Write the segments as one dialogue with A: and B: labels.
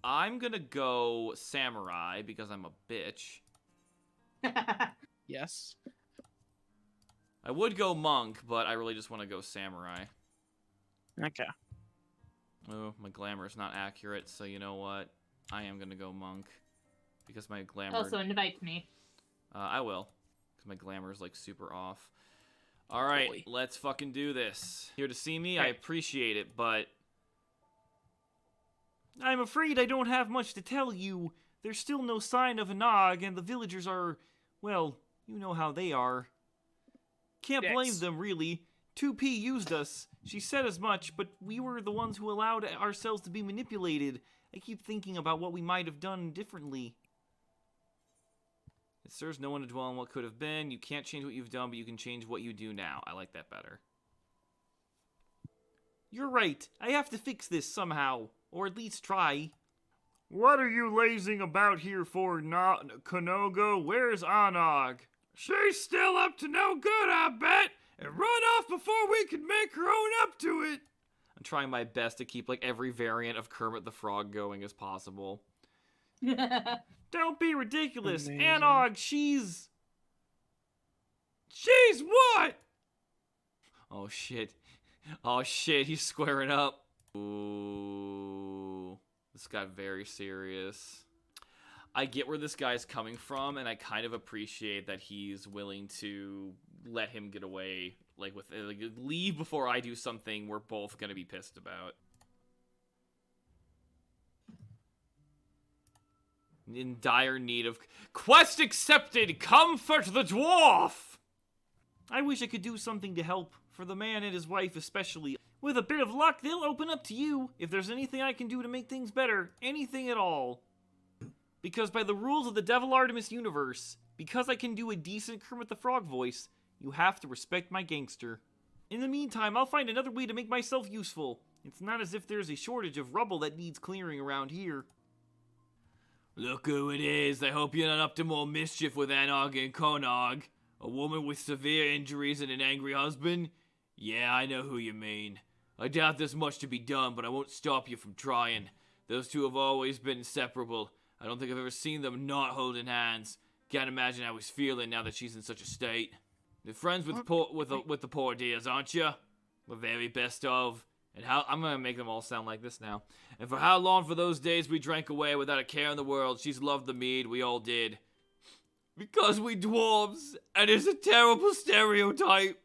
A: I'm gonna go samurai because I'm a bitch.
B: Yes.
A: I would go monk, but I really just want to go samurai.
B: Okay.
A: Oh, my glamour is not accurate, so you know what? I am gonna go monk. Because my glamour...
C: Also, invite me.
A: I will. Because my glamour is, like, super off. Alright, let's fucking do this. Here to see me? I appreciate it, but... I'm afraid I don't have much to tell you. There's still no sign of a Nog, and the villagers are... Well, you know how they are. Can't blame them, really. 2P used us. She said as much, but we were the ones who allowed ourselves to be manipulated. I keep thinking about what we might have done differently. It serves no one to dwell on what could have been. You can't change what you've done, but you can change what you do now. I like that better. You're right. I have to fix this somehow. Or at least try. What are you lazing about here for, Konogo? Where's Anog? She's still up to no good, I bet. And run off before we can make her own up to it. I'm trying my best to keep, like, every variant of Kermit the Frog going as possible. Don't be ridiculous. Amazing. Anog, she's what? Oh, shit. Oh, shit, he's squaring up. Ooh. This got very serious. I get where this guy's coming from, and I kind of appreciate that he's willing to let him get away, like, with, like, leave before I do something we're both gonna be pissed about. In dire need of... Quest accepted! Comfort the dwarf! I wish I could do something to help, for the man and his wife especially. With a bit of luck, they'll open up to you. If there's anything I can do to make things better, anything at all. Because by the rules of the Devil Artemis universe, because I can do a decent Kermit the Frog voice, you have to respect my gangster. In the meantime, I'll find another way to make myself useful. It's not as if there's a shortage of rubble that needs clearing around here. Look who it is. I hope you're not up to more mischief with Anog and Konog. A woman with severe injuries and an angry husband? Yeah, I know who you mean. I doubt there's much to be done, but I won't stop you from trying. Those two have always been inseparable. I don't think I've ever seen them not holding hands. Can't imagine how he's feeling now that she's in such a state. You're friends with the poor dears, aren't you? The very best of. And how I'm gonna make them all sound like this now. And for how long for those days we drank away without a care in the world, she's loved the mead, we all did. Because we dwarves, and it's a terrible stereotype.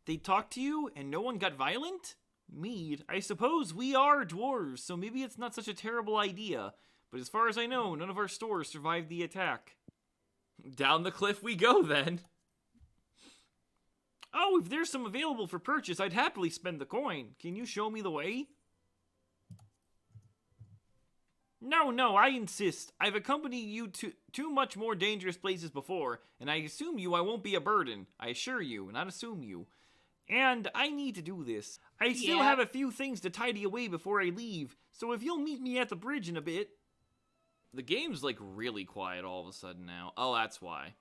A: They talked to you, and no one got violent? Mead, I suppose we are dwarves, so maybe it's not such a terrible idea. But as far as I know, none of our stores survived the attack. Down the cliff we go, then. Oh, if there's some available for purchase, I'd happily spend the coin. Can you show me the way? No, I insist. I've accompanied you to too much more dangerous places before, and I assume I won't be a burden. I assure you, not assume you. And I need to do this. I still have a few things to tidy away before I leave, so if you'll meet me at the bridge in a bit. The game's, like, really quiet all of a sudden now. Oh, that's why.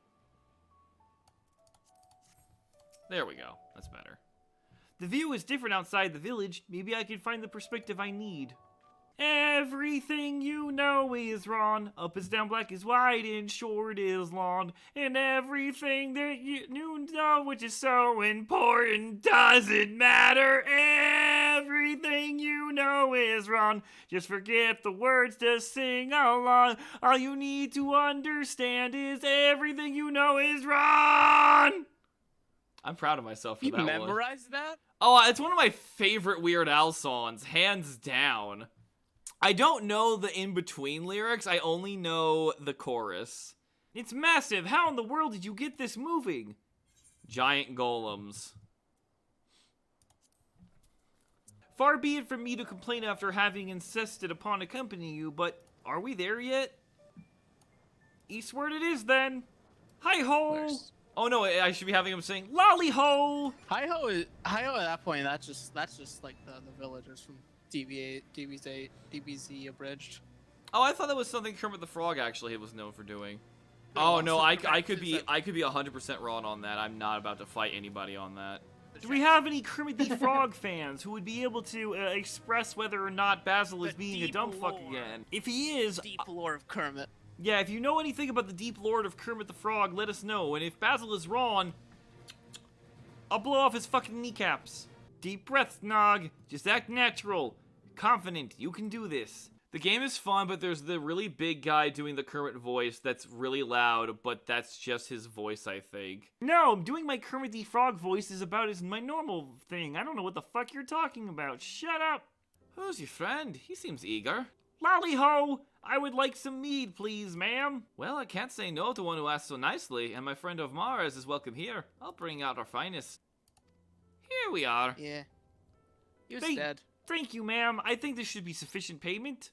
A: There we go. That's better. The view is different outside the village. Maybe I can find the perspective I need. Everything you know is wrong. Up is down, black is white, and short is long. And everything that you know, which is so important, doesn't matter. Everything you know is wrong. Just forget the words to sing along. All you need to understand is everything you know is wrong. I'm proud of myself for that one.
B: You memorized that?
A: Oh, it's one of my favorite Weird Al songs, hands down. I don't know the in-between lyrics, I only know the chorus. It's massive, how in the world did you get this moving? Giant golems. Far be it from me to complain after having insisted upon accompanying you, but are we there yet? Eastward it is then. Hi-ho! Oh no, I should be having him sing Lolly-ho!
B: Hi-ho at that point, that's just like the villagers from DBZ abridged.
A: Oh, I thought that was something Kermit the Frog actually was known for doing. Oh no, I could be 100% wrong on that. I'm not about to fight anybody on that. Do we have any Kermit the Frog fans who would be able to express whether or not Basil is being a dumb fuck again? If he is...
B: Deep lore of Kermit.
A: Yeah, if you know anything about the deep lore of Kermit the Frog, let us know. And if Basil is wrong, I'll blow off his fucking kneecaps. Deep breaths, Nog. Just act natural. Confident. You can do this. The game is fun, but there's the really big guy doing the Kermit voice that's really loud, but that's just his voice, I think. No, doing my Kermit the Frog voice is about my normal thing. I don't know what the fuck you're talking about. Shut up. Who's your friend? He seems eager. Lolly-ho! I would like some mead, please, ma'am. Well, I can't say no to one who asks so nicely, and my friend of Mars is welcome here. I'll bring out our finest. Here we are.
B: Yeah. He was dead.
A: Thank you, ma'am. I think this should be sufficient payment.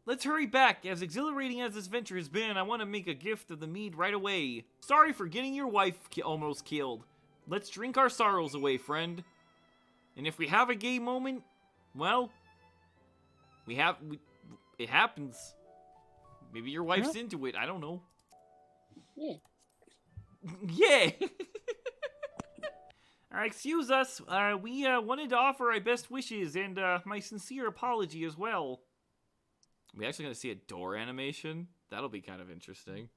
A: Let's hurry back. As exhilarating as this venture has been, I want to make a gift of the mead right away. Sorry for getting your wife almost killed. Let's drink our sorrows away, friend. And if we have a gay moment, well, it happens. Maybe your wife's into it. I don't know.
B: Yeah.
A: Yeah. Excuse us. We wanted to offer our best wishes and my sincere apology as well. We actually gonna see a door animation? That'll be kind of interesting.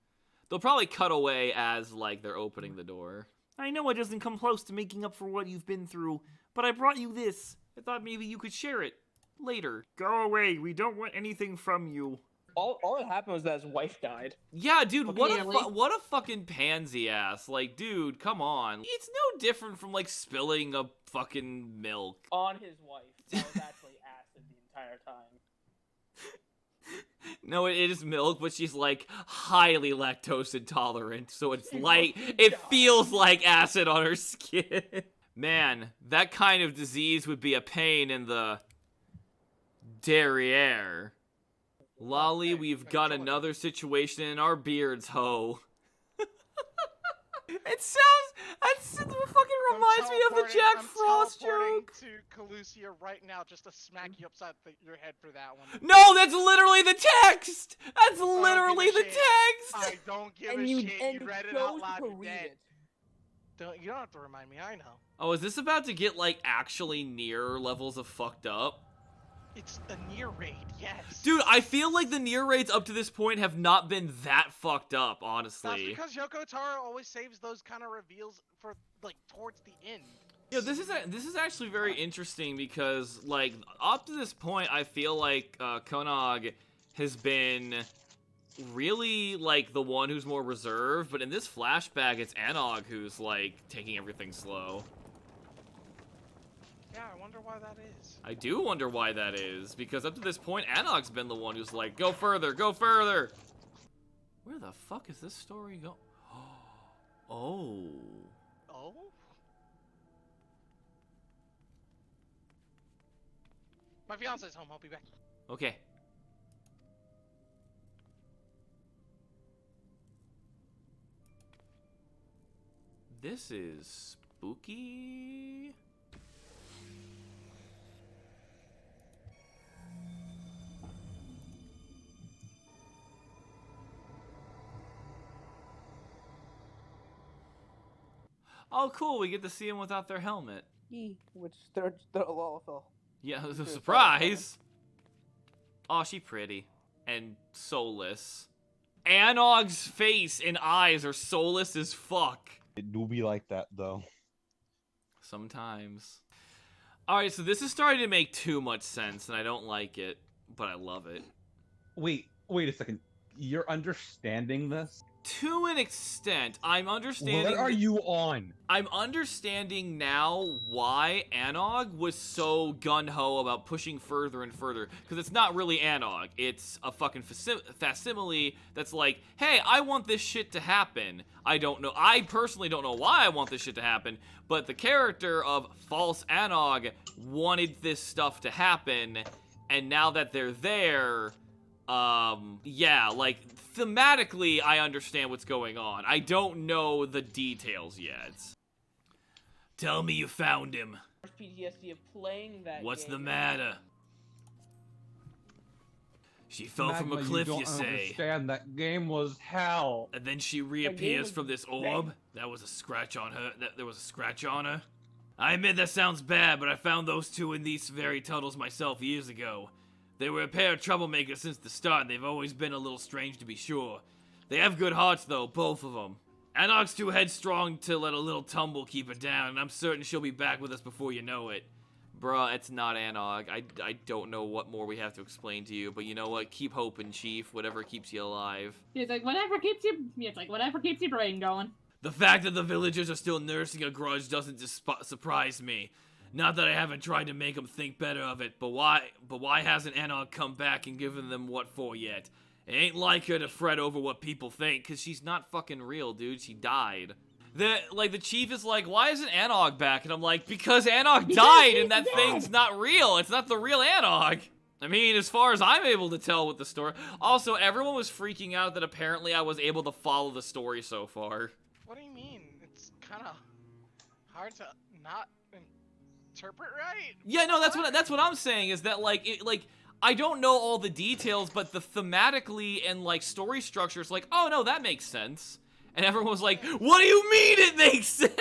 A: They'll probably cut away as, like, they're opening the door. I know it doesn't come close to making up for what you've been through, but I brought you this. I thought maybe you could share it. Later. Go away. We don't want anything from you.
C: All that happened was that his wife died.
A: Yeah, dude, what a fucking pansy ass. Like, dude, come on. It's no different from, like, spilling a fucking milk.
C: On his wife. That was actually acid the entire time.
A: No, it is milk, but she's, like, highly lactose intolerant, so it's like, it feels like acid on her skin. Man, that kind of disease would be a pain in the derriere. Lolly, we've got another situation in our beards, ho. It fucking reminds me of the Jack Frost joke.
D: To Calusia right now, just to smack you upside your head for that one.
A: No, that's literally the text. That's literally the text.
D: I don't give a shit. You read it out loud. You don't have to remind me. I know.
A: Oh, is this about to get like actually near levels of fucked up?
D: It's a near raid, yes.
A: Dude, I feel like the near raids up to this point have not been that fucked up, honestly.
D: That's because Yoko Taro always saves those kind of reveals for, like, towards the end.
A: Yeah, this is actually very interesting because, like, up to this point, I feel like Konog has been really, like, the one who's more reserved, but in this flashback, it's Anog who's, like, taking everything slow.
D: Yeah, I wonder why that is.
A: I do wonder why that is, because up to this point, Anog's been the one who's like, go further, go further! Where the fuck is this story going? Oh.
D: Oh? My fiance's home, I'll be back.
A: Okay. This is spooky. Oh, cool, we get to see them without their helmet.
C: Which they're LOL.
A: Yeah, it was a surprise. Oh, she pretty. And soulless. Anog's face and eyes are soulless as fuck.
E: It do be like that, though.
A: Sometimes. Alright, so this is starting to make too much sense, and I don't like it, but I love it.
E: Wait a second. You're understanding this?
A: To an extent, I'm understanding...
E: What are you on?
A: I'm understanding now why Anog was so gun-ho about pushing further and further. Because it's not really Anog. It's a fucking facsimile that's like, hey, I want this shit to happen. I personally don't know why I want this shit to happen, but the character of False Anog wanted this stuff to happen, and now that they're there... yeah, like, thematically, I understand what's going on. I don't know the details yet. Tell me you found him.
C: PTSD of playing that
A: What's
C: game.
A: the matter? She fell from a cliff, you say.
E: Understand that game was hell.
A: And then she reappears from this orb. That was a scratch on her. There was a scratch on her. I admit that sounds bad, but I found those two in these very tunnels myself years ago. They were a pair of troublemakers since the start, and they've always been a little strange to be sure. They have good hearts, though, both of them. Anog's too headstrong to let a little tumble keep her down, and I'm certain she'll be back with us before you know it. Bruh, it's not Anog. I don't know what more we have to explain to you, but you know what? Keep hoping, Chief. Whatever keeps you alive.
C: It's like whatever keeps your brain going.
A: The fact that the villagers are still nursing a grudge doesn't surprise me. Not that I haven't tried to make them think better of it, but why hasn't Anog come back and given them what for yet? It ain't like her to fret over what people think, cause she's not fucking real, dude. She died. The chief is like, why isn't Anog back? And I'm like, because Anog died and that thing's not real. It's not the real Anog. I mean, as far as I'm able to tell with the story. Also, everyone was freaking out that apparently I was able to follow the story so far.
D: What do you mean? It's kind of hard to not interpret right.
A: Yeah, no, that's what I'm saying is that I don't know all the details, but the thematically and story structure is like, oh no, that makes sense. And everyone was like, what do you mean it makes sense?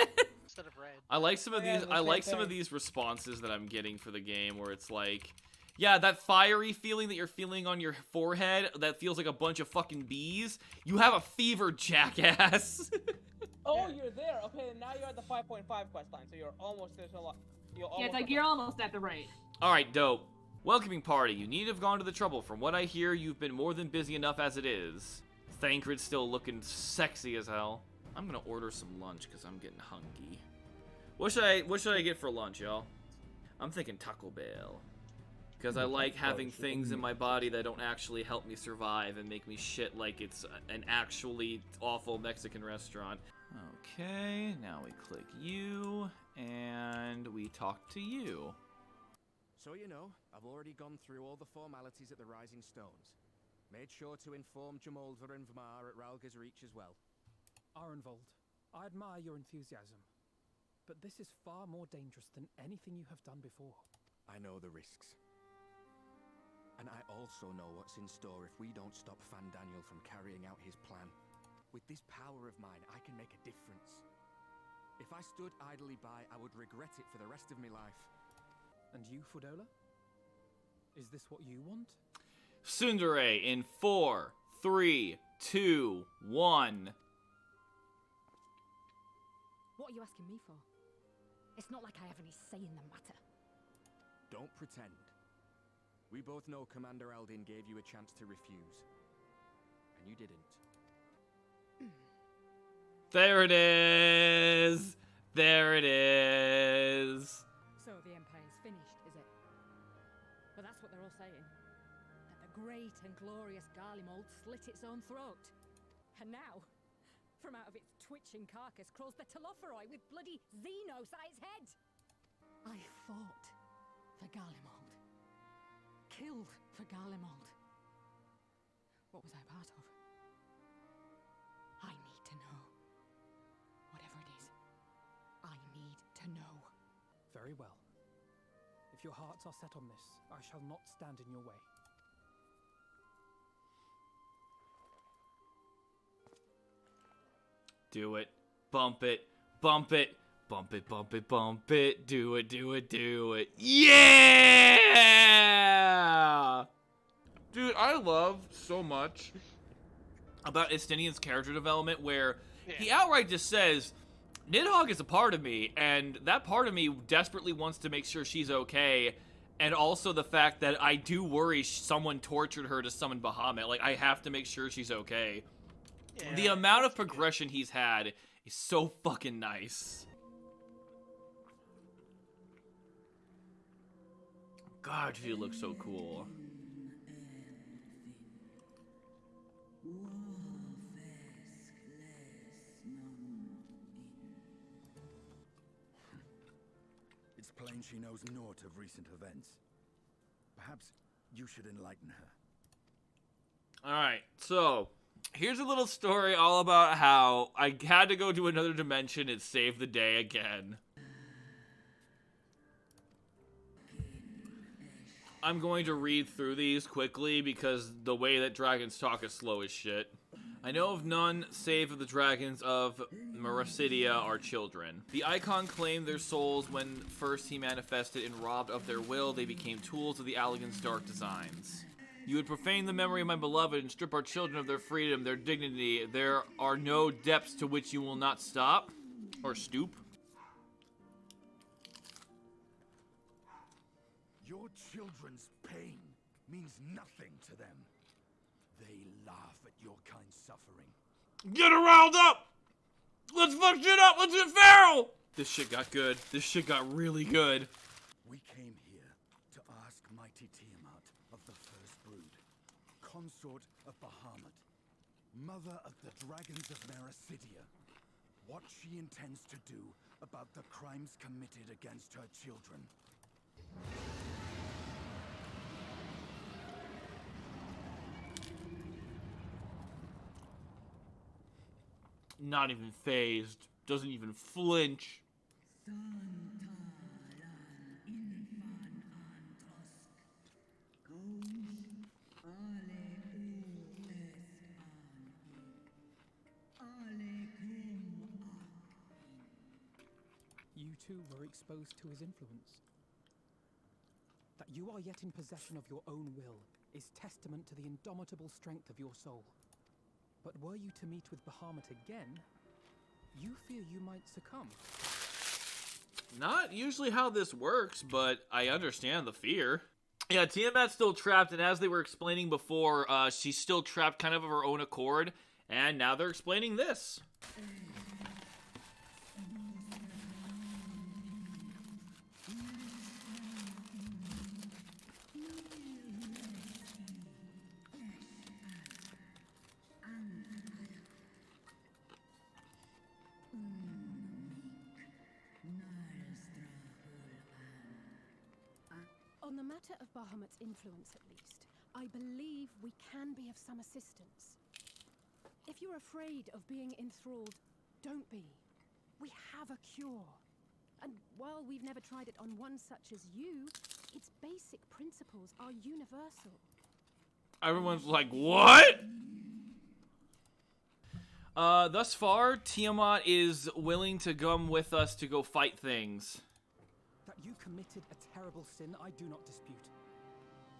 D: Instead of red.
A: I like some of these some of these responses that I'm getting for the game where it's like, yeah, that fiery feeling that you're feeling on your forehead that feels like a bunch of fucking bees. You have a fever, jackass.
C: Oh, you're there. Okay, now you're at the 5.5 quest line, so you're almost there.
F: You're almost at the rate.
A: All right, dope. Welcoming party. You need to have gone to the trouble. From what I hear, you've been more than busy enough as it is. Thancred's still looking sexy as hell. I'm gonna order some lunch because I'm getting hungry. What should I get for lunch, y'all? I'm thinking Taco Bell. Because I like having things in my body that don't actually help me survive and make me shit like it's an actually awful Mexican restaurant. Okay, now we click you, and we talk to you.
G: So you know, I've already gone through all the formalities at the Rising Stones. Made sure to inform Jamolva and Vamar at Ralga's Reach as well.
H: Arenvold, I admire your enthusiasm, but this is far more dangerous than anything you have done before.
G: I know the risks. And I also know what's in store if we don't stop Fan Daniel from carrying out his plan. With this power of mine, I can make a difference. If I stood idly by, I would regret it for the rest of my life.
H: And you, Fudola? Is this what you want?
A: Tsundere in 4, 3, 2, 1.
I: What are you asking me for? It's not like I have any say in the matter.
G: Don't pretend. We both know Commander Aldin gave you a chance to refuse. And you didn't.
A: There it is! There it is!
I: So the Empire's finished, is it? But that's what they're all saying. That the great and glorious Garlemald slit its own throat. And now, from out of its twitching carcass crawls the Telophoroi with bloody Xenos at its head. I fought for Garlemald. Killed for Garlemald. What was I a part of? I need to know. Whatever it is, I need to know.
H: Very well. If your hearts are set on this, I shall not stand in your way.
A: Do it. Bump it. Bump it. Bump it, bump it, bump it. Do it, do it, do it. Yeah! Dude, I love so much about Estinian's character development where he outright just says, Nidhogg is a part of me, and that part of me desperately wants to make sure she's okay, and also the fact that I do worry someone tortured her to summon Bahamut. Like, I have to make sure she's okay. Yeah, the amount of progression he's had is so fucking nice. God, she looks so cool.
J: It's plain she knows naught of recent events. Perhaps you should enlighten her.
A: Alright, so here's a little story all about how I had to go to another dimension and save the day again. I'm going to read through these quickly because the way that dragons talk is slow as shit. I know of none save of the dragons of Meracidia are children. The icon claimed their souls when first he manifested, and robbed of their will, they became tools of the Allagan's dark designs. You would profane the memory of my beloved and strip our children of their freedom, their dignity. There are no depths to which you will not stop or stoop.
J: Your children's pain means nothing to them. They laugh at your kind suffering.
A: Get her riled up! Let's fuck shit up! Let's get feral! This shit got good. This shit got really good.
J: We came here to ask mighty Tiamat of the First Brood, consort of Bahamut, mother of the dragons of Meracidia, what she intends to do about the crimes committed against her children.
A: Not even phased. Doesn't even flinch.
H: You too were exposed to his influence. That you are yet in possession of your own will is testament to the indomitable strength of your soul. But were you to meet with Bahamut again, you fear you might succumb.
A: Not usually how this works, but I understand the fear. Yeah, Tiamat's still trapped, and as they were explaining before, she's still trapped kind of her own accord, and now they're explaining this.
I: On the matter of Bahamut's influence, at least, I believe we can be of some assistance. If you're afraid of being enthralled, don't be. We have a cure. And while we've never tried it on one such as you, its basic principles are universal.
A: Everyone's like, what? Thus far, Tiamat is willing to come with us to go fight things.
H: That you committed a terrible sin, I do not dispute.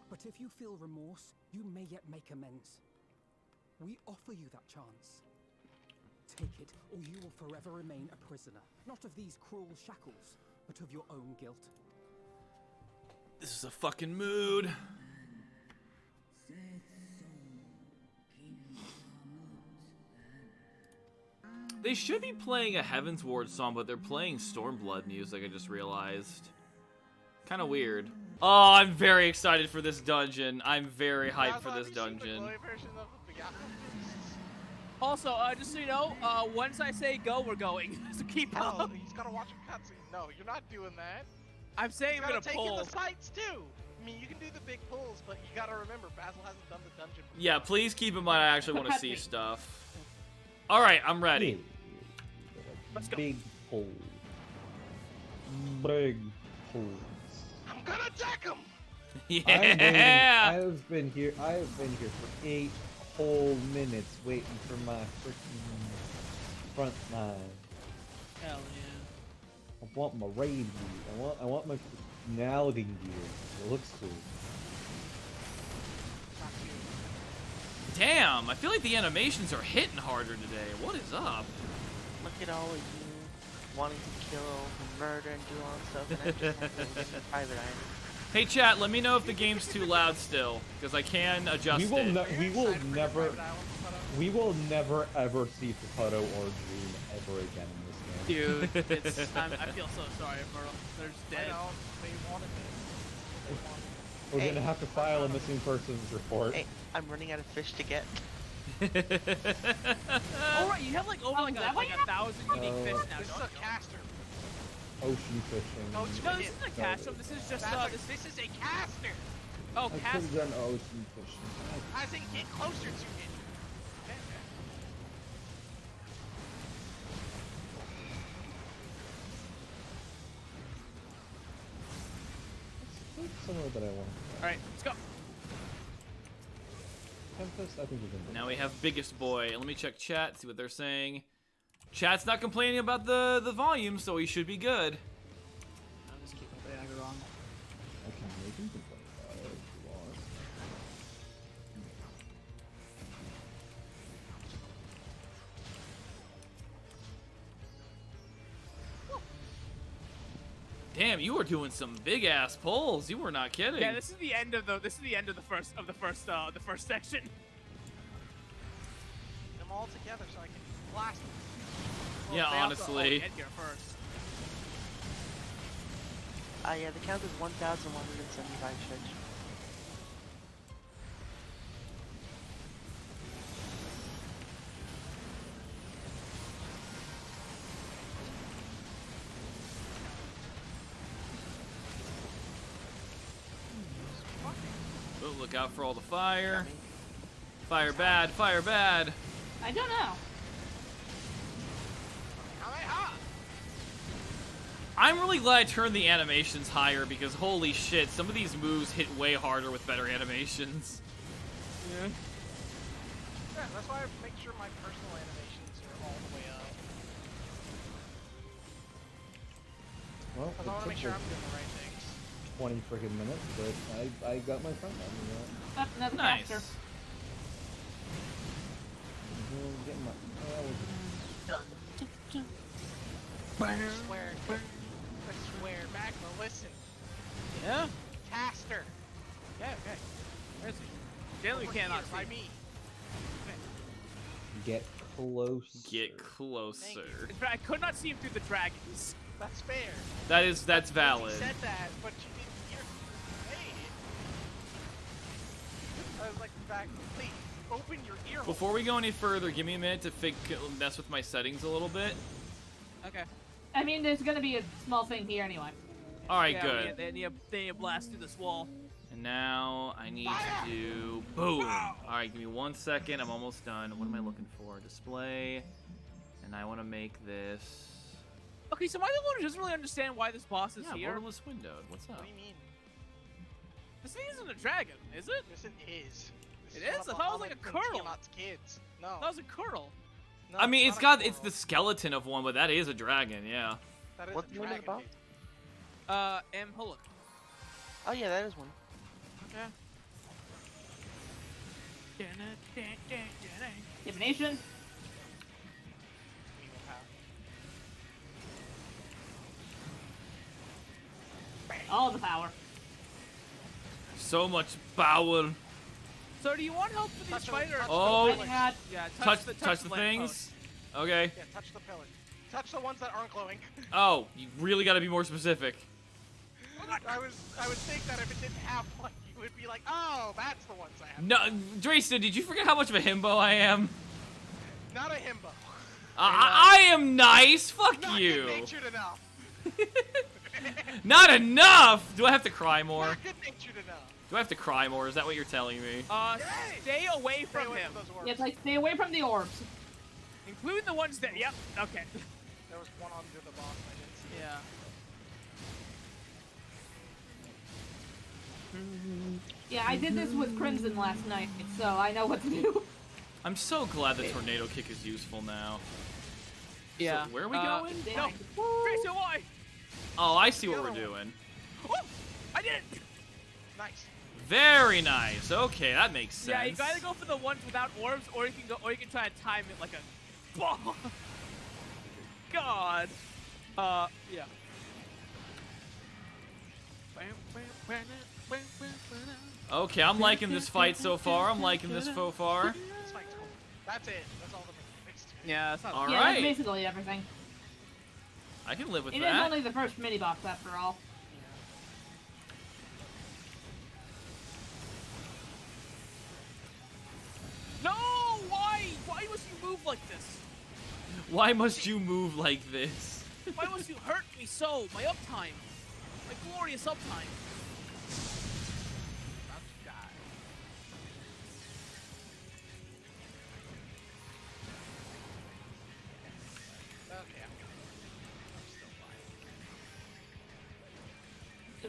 H: But if you feel remorse, you may yet make amends. We offer you that chance. Take it, or you will forever remain a prisoner. Not of these cruel shackles, but of your own guilt.
A: This is a fucking mood. They should be playing a Heaven's Ward song, but they're playing Stormblood music, I just realized. Kind of weird. Oh, I'm very excited for this dungeon. I'm very hyped for this dungeon.
C: Also, just so you know, once I say go, we're going. So keep up.
D: He's gotta watch a cutscene. No, you're not doing that.
C: I'm saying we're gonna
D: take
C: pull.
D: in the sights too. I mean, you can do the big pulls, but you gotta remember, Basil hasn't done the dungeon before.
A: Yeah, please keep in mind I actually want to see stuff. All right, I'm ready.
C: Let's go.
E: Big pull. Big pull.
D: I'm gonna attack him.
A: Yeah.
E: I've been here for 8 whole minutes waiting for my freaking front line.
C: Hell yeah.
E: I want my raid gear. I want my personality gear. It looks cool.
A: Damn, I feel like the animations are hitting harder today. What is up?
K: Look at all of you wanting to kill and murder and do all that stuff, and I just have to get the private eye.
A: Hey chat, let me know if the game's too loud still, because I can adjust it.
E: We will never ever see Potato or Dream ever again in this game.
C: Dude, I feel so sorry for them. They're just dead.
D: They wanted it.
E: We're gonna have to file a missing persons report.
K: Hey, I'm running out of fish to get.
C: Alright, you have like over like 1,000 unique fish now.
D: This is a caster.
E: Ocean fishing.
C: No, this isn't a caster. This is just
D: This is a caster.
C: Oh,
E: I could
C: caster.
E: have done ocean fishing.
D: I think get closer to it.
E: It's somewhere that I want.
C: Alright, let's go.
E: Tempest? I think we can.
A: Now we have biggest boy. Let me check chat, see what they're saying. Chat's not complaining about the volume, so we should be good.
B: I'm just keeping the aggro on.
E: I can make him complain.
A: Damn, you were doing some big ass pulls. You were not kidding.
C: Yeah, this is the end of the first section.
D: Get them all together so I can blast them.
A: Yeah,
C: They have to
A: honestly.
C: all get here first.
K: Yeah, the count is 1,175 stretch.
A: Oh, look out for all the fire. Fire bad, fire bad.
F: I don't know.
A: I'm really glad I turned the animations higher because holy shit, some of these moves hit way harder with better animations.
D: Yeah, that's why I make sure my personal animations are all the way up.
E: Well,
D: Because I want to make sure I'm doing the right things.
E: 20 friggin' minutes, but I got my front on, you know.
F: That's another
A: Nice.
F: caster.
E: Get my,
D: I swear, Magma, listen.
C: Yeah.
D: Caster.
C: Okay, okay. Where is he? Generally, we cannot see.
D: By me.
E: get close.
A: Get closer.
C: In fact, I could not see him through the dragons.
D: That's fair.
A: That's valid.
D: You said that, but you didn't hear me say it. I was like, back, please, open your ear hole.
A: Before we go any further, give me a minute to mess with my settings a little bit.
C: Okay.
F: I mean, there's gonna be a small thing here anyway.
A: Alright,
C: Yeah,
A: good.
C: They need a blast through this wall.
A: And now I need to do boom. Alright, give me 1 second. I'm almost done. What am I looking for? Display. And I want to make this.
C: Okay, so my little one doesn't really understand why this boss is here.
A: Borderless windowed. What's up?
D: What do you mean?
C: This thing isn't a dragon, is it?
D: Yes, it is.
C: It is? I thought it was like a kernel.
D: Kids. No.
C: That was a kernel.
D: No,
A: I mean,
D: it's not a
A: it's the skeleton of one, but that is a dragon, yeah.
D: That is
K: What's
D: a
K: the name of the
D: dragon,
K: boss?
D: dude.
C: Huluk.
K: Oh yeah, that is one.
C: Okay.
F: Divination. All the power.
A: So much power.
C: So do you want help with these fighters?
A: Oh,
C: yeah,
A: touch the
C: lamp
A: things.
C: post.
A: Okay.
D: Yeah, touch the pillar. Touch the ones that aren't glowing.
A: Oh, you really got to be more specific.
D: I would think that if it didn't have one, you would be like, oh, that's the ones I have.
A: No, Drayson, did you forget how much of a himbo I am?
D: Not a himbo.
A: I am nice. Fuck
D: Not
A: you.
D: good-natured enough.
A: Not enough. Do I have to cry more?
D: Not good-natured enough.
A: Do I have to cry more? Is that what you're telling me?
C: Stay away from him.
F: Yeah, it's like stay away from the orbs.
C: Including the ones that. Yep. Okay.
D: There was one under the boss. I didn't see.
C: Yeah.
F: Yeah, I did this with Crimson last night, so I know what to do.
A: I'm so glad the tornado kick is useful now.
C: Yeah.
A: So where are we going?
C: No. Grayson, why?
A: Oh, I see what we're doing.
C: Oh, I did it.
D: Nice.
A: Very nice. Okay, that makes sense.
C: Yeah, you gotta go for the ones without orbs, or you can try to time it like a ball. God. Yeah.
A: Okay, I'm liking this fight so far. I'm liking this so far.
D: This fight's cool. That's it. That's all the fixed.
C: Yeah, that's not.
A: All
F: Yeah,
A: right.
F: that's basically everything.
A: I can live with
F: It is
A: that.
F: only the first mini box after all.
C: No! Why? Why must you move like this?
A: Why must you move like this?
C: Why must you hurt me so? My uptime. My glorious uptime. About to die.
D: Okay. I'm still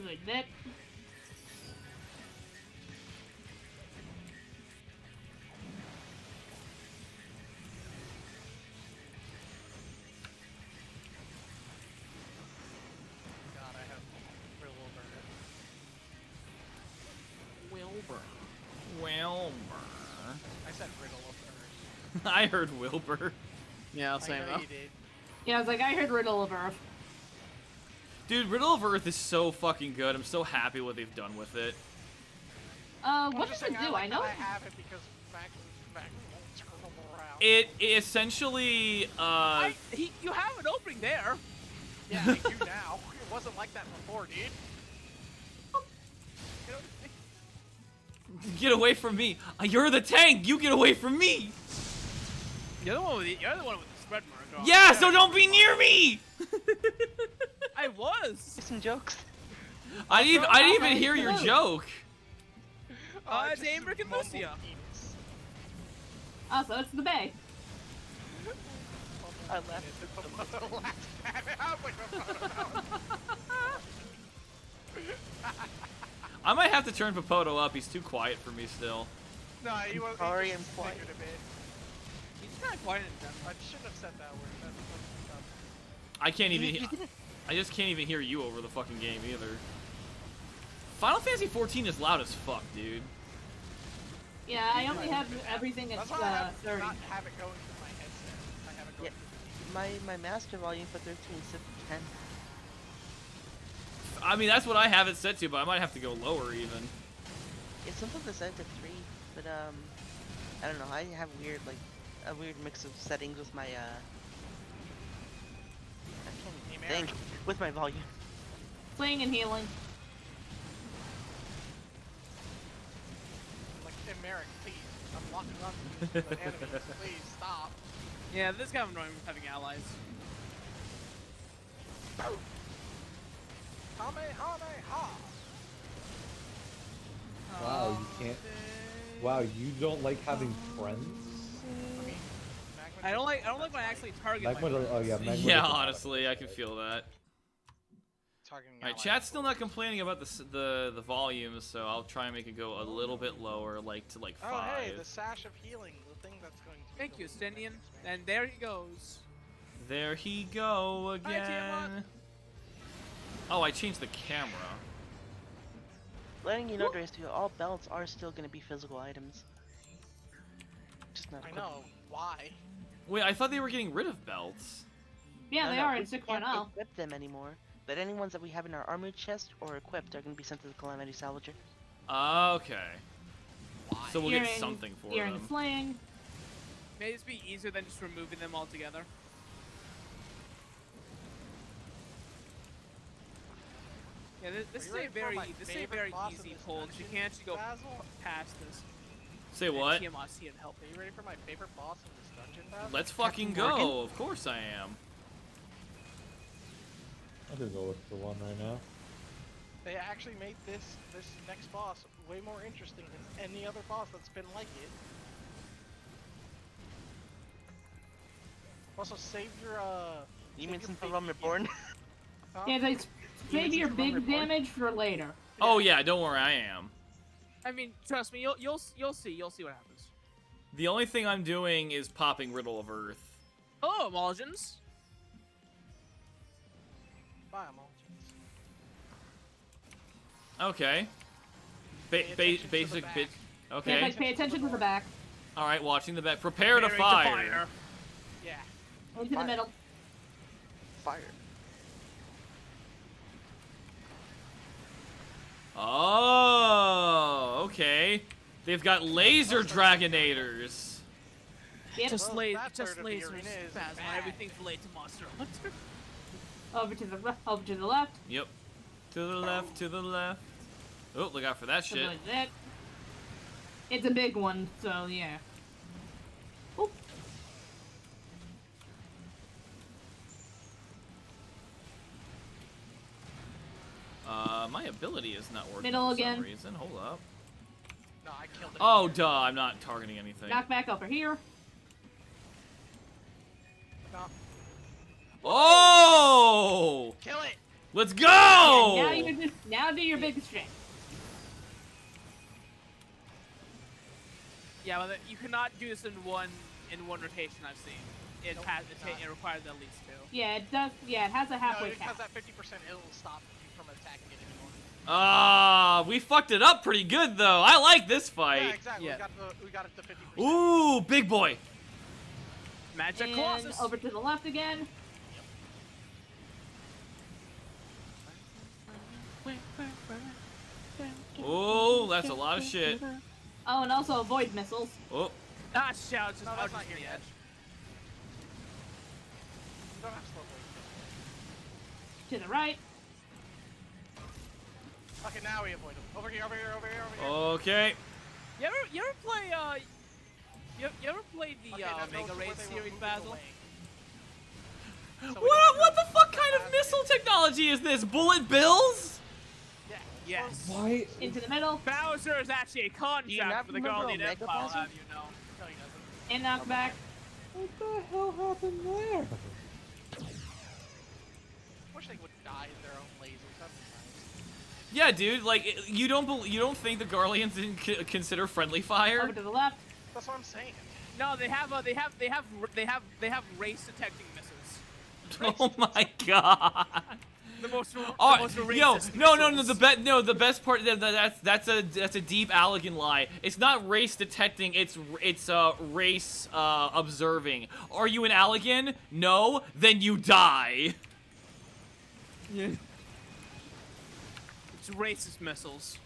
D: alive.
F: Good bit.
A: Wilbur.
D: I said riddle of Earth.
A: I heard Wilbur.
B: Yeah, I'll say
D: I know
B: though.
D: you did.
F: Yeah, I was like, I heard Riddle of Earth.
A: Dude, Riddle of Earth is so fucking good. I'm so happy what they've done with it.
F: What does it do? I know.
D: I have it because Mac won't turn them around.
A: It essentially,
C: You have an opening there.
D: Yeah, I do now. It wasn't like that before, dude.
A: Get away from me. You're the tank. You get away from me.
C: You're the one with the spread mark on.
A: Yeah, so don't be near me.
C: I was.
K: Some jokes.
A: I didn't even hear your joke.
C: It's Ambrick and Lucia.
F: Oh, so it's the Bay.
K: I left.
A: I might have to turn Popoto up. He's too quiet for me still.
D: No, he was.
K: Sorry,
D: He
K: I'm
D: just
K: quiet.
D: snickered a bit.
C: He's kind of quiet in
D: I shouldn't have said that word. That's fucked up.
A: I can't even. I just can't even hear you over the fucking game either. Final Fantasy 14 is loud as fuck, dude.
F: Yeah, I only have everything at
D: That's why I have
F: 30.
D: not have it going through my headset. I have it going
K: My master volume for 13 is set to 10.
A: I mean, that's what I have it set to, but I might have to go lower even.
K: It's something that's set to 3, but I don't know. I have a weird mix of settings with my I can't even think with my volume.
F: Playing and healing.
D: like, hey, Merrick, please. I'm locking up the enemies. Please stop.
C: Yeah, this guy annoying with having allies.
D: Kamehameha!
E: Wow, you can't. Wow, you don't like having friends?
C: I don't like when I actually target
E: Magma,
C: my
E: oh yeah, Magma
A: Yeah,
E: doesn't
A: honestly, I can feel that. Alright, chat's still not complaining about the volume, so I'll try and make it go a little bit lower, like to like 5.
D: Oh, hey, the sash of healing, the thing that's going to.
C: Thank you, Stendian. And there he goes.
A: There he go
C: Hi, Tiamat.
A: again. Oh, I changed the camera.
K: Letting you know, Drace, too, all belts are still going to be physical items. Just not
D: I
K: equipped.
D: know. Why?
A: Wait, I thought they were getting rid of belts.
F: Yeah,
K: No,
F: they
K: no,
F: are in
K: we
F: 6.0.
K: can't equip them anymore. But any ones that we have in our armored chest or equipped are going to be sent to the Calamity Salvager.
A: Okay. So we'll get something for
F: You're in
A: them.
F: slaying.
C: May this be easier than just removing them altogether? Yeah, this is a very easy pull because you can't actually go past this.
A: Say
C: And
A: what?
C: Tiamat's here to help me.
D: Are you ready for my favorite boss in this dungeon, Basil?
A: Let's fucking go. Of course I am.
E: I'm gonna go with the one right now.
D: They actually made this next boss way more interesting than any other boss that's been like it. Also, save your
K: You mean since the Realm Reborn?
D: Huh?
F: Yeah, they save your big damage for later.
A: Oh yeah, don't worry, I am.
C: I mean, trust me, you'll see what happens.
A: The only thing I'm doing is popping Riddle of Earth.
C: Hello, emulsions.
D: Bye, emulsions.
A: Okay. Basic bit.
F: Yeah,
A: Okay.
F: like, pay attention to the back.
A: All right, watching the back. Prepare to
C: Preparing to
A: fire.
D: Yeah.
F: Into the middle.
K: Fire.
A: Oh, okay. They've got laser dragonators.
F: Yep.
C: Just
D: Well, that
C: just
D: third of the
C: lasers,
D: arena is
C: Phasma,
D: bad.
C: everything's related to Monster Hunter.
F: Over to the left.
A: Yep. To the left, to the left. Oh, look out for that shit.
F: Something like that. It's a big one, so yeah. Oop.
A: My ability is not working
F: Middle
A: for
F: again.
A: some reason. Hold up.
D: No, I killed it.
A: Oh, duh, I'm not targeting anything.
F: Knock back over here.
D: No.
A: Oh!
D: Kill it!
A: Let's go!
F: Yeah, now do your big string.
C: Yeah, but you cannot do this in one rotation. I've seen. It requires at least 2.
F: Yeah, it does. Yeah, it has a halfway
D: no,
F: cap.
D: because that 50% it'll stop you from attacking it
A: We fucked it up pretty good though. I like this fight.
D: Yeah, exactly.
C: Yeah.
D: We got it to 50%.
A: Ooh, big boy.
C: Magic
F: And
C: Colossus.
F: over to the left again.
A: Oh, that's a lot of shit.
F: Oh, and also avoid missiles.
A: Oh.
C: Ah, shout, just
D: No, that's not
C: arcs
D: your
C: the
D: edge.
C: edge.
D: You don't have slow blade.
F: To the right.
D: Okay, now we avoid him. Over here, over here, over here, over here.
A: Okay.
C: You ever play you ever played the
D: Okay, that
C: Mega
D: goes to
C: Raid
D: where they were
C: series,
D: moving
C: Basil?
D: away. So we
A: What
D: don't
A: the fuck kind of missile technology is this? Bullet bills?
D: Yeah.
C: Yes.
E: Why?
F: Into the middle.
C: Bowser is actually a
K: you
C: contract
K: not
C: for the
K: remember
C: Guardian
K: Omega
C: Empire,
K: Basil?
C: have you know?
D: No, he doesn't.
F: And knockback.
E: What the hell happened there?
D: Wish they would die in their own lasers. That'd be nice.
A: Yeah, dude. Like you don't think the Guardians didn't consider friendly fire?
F: Over to the left.
D: That's what I'm saying.
C: No, they have race detecting missiles.
A: Oh my god.
C: The most
A: Oh,
C: racist
A: no,
C: missiles.
A: the best part that's a deep Allegan lie. It's not race detecting, it's race observing. Are you an Allegan? No, then you die.
C: Yeah. It's racist missiles.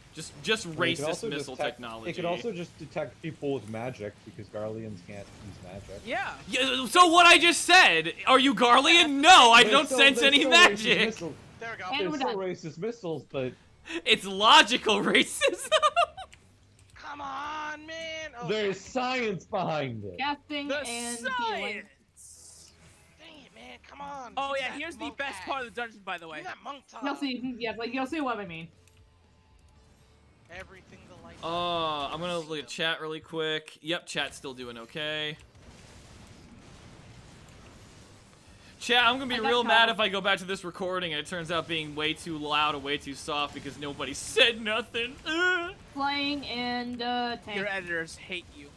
A: Just
E: Well, it could
A: racist
E: also
A: missile
E: detect-
A: technology.
E: It could also just detect people with magic because Garleans can't use magic.
C: Yeah.
A: Yeah, so what I just said, are you Garlean? No, I don't sense any
E: Racist
A: magic.
E: missiles.
D: There we go.
F: And
E: There's
F: we're
E: still
F: done.
E: racist missiles, but
A: It's logical racism.
D: Come on, man. Oh,
E: there's science behind it.
F: Casting
C: The
F: and healing.
C: science.
D: dang it, man. Come on.
C: Oh
D: Use
C: yeah,
D: that
C: here's the
D: monk
C: best
D: act.
C: part of the dungeon, by the way.
D: Use that monk top.
F: You'll see. Yeah, like you'll see what I mean.
D: Everything the light.
A: I'm gonna look at chat really quick. Yep, chat's still doing okay. Chat, I'm gonna be
F: I got
A: real mad
F: covered.
A: if I go back to this recording and it turns out being way too loud or way too soft because nobody said nothing.
F: Flying and tank.
C: Your editors hate you.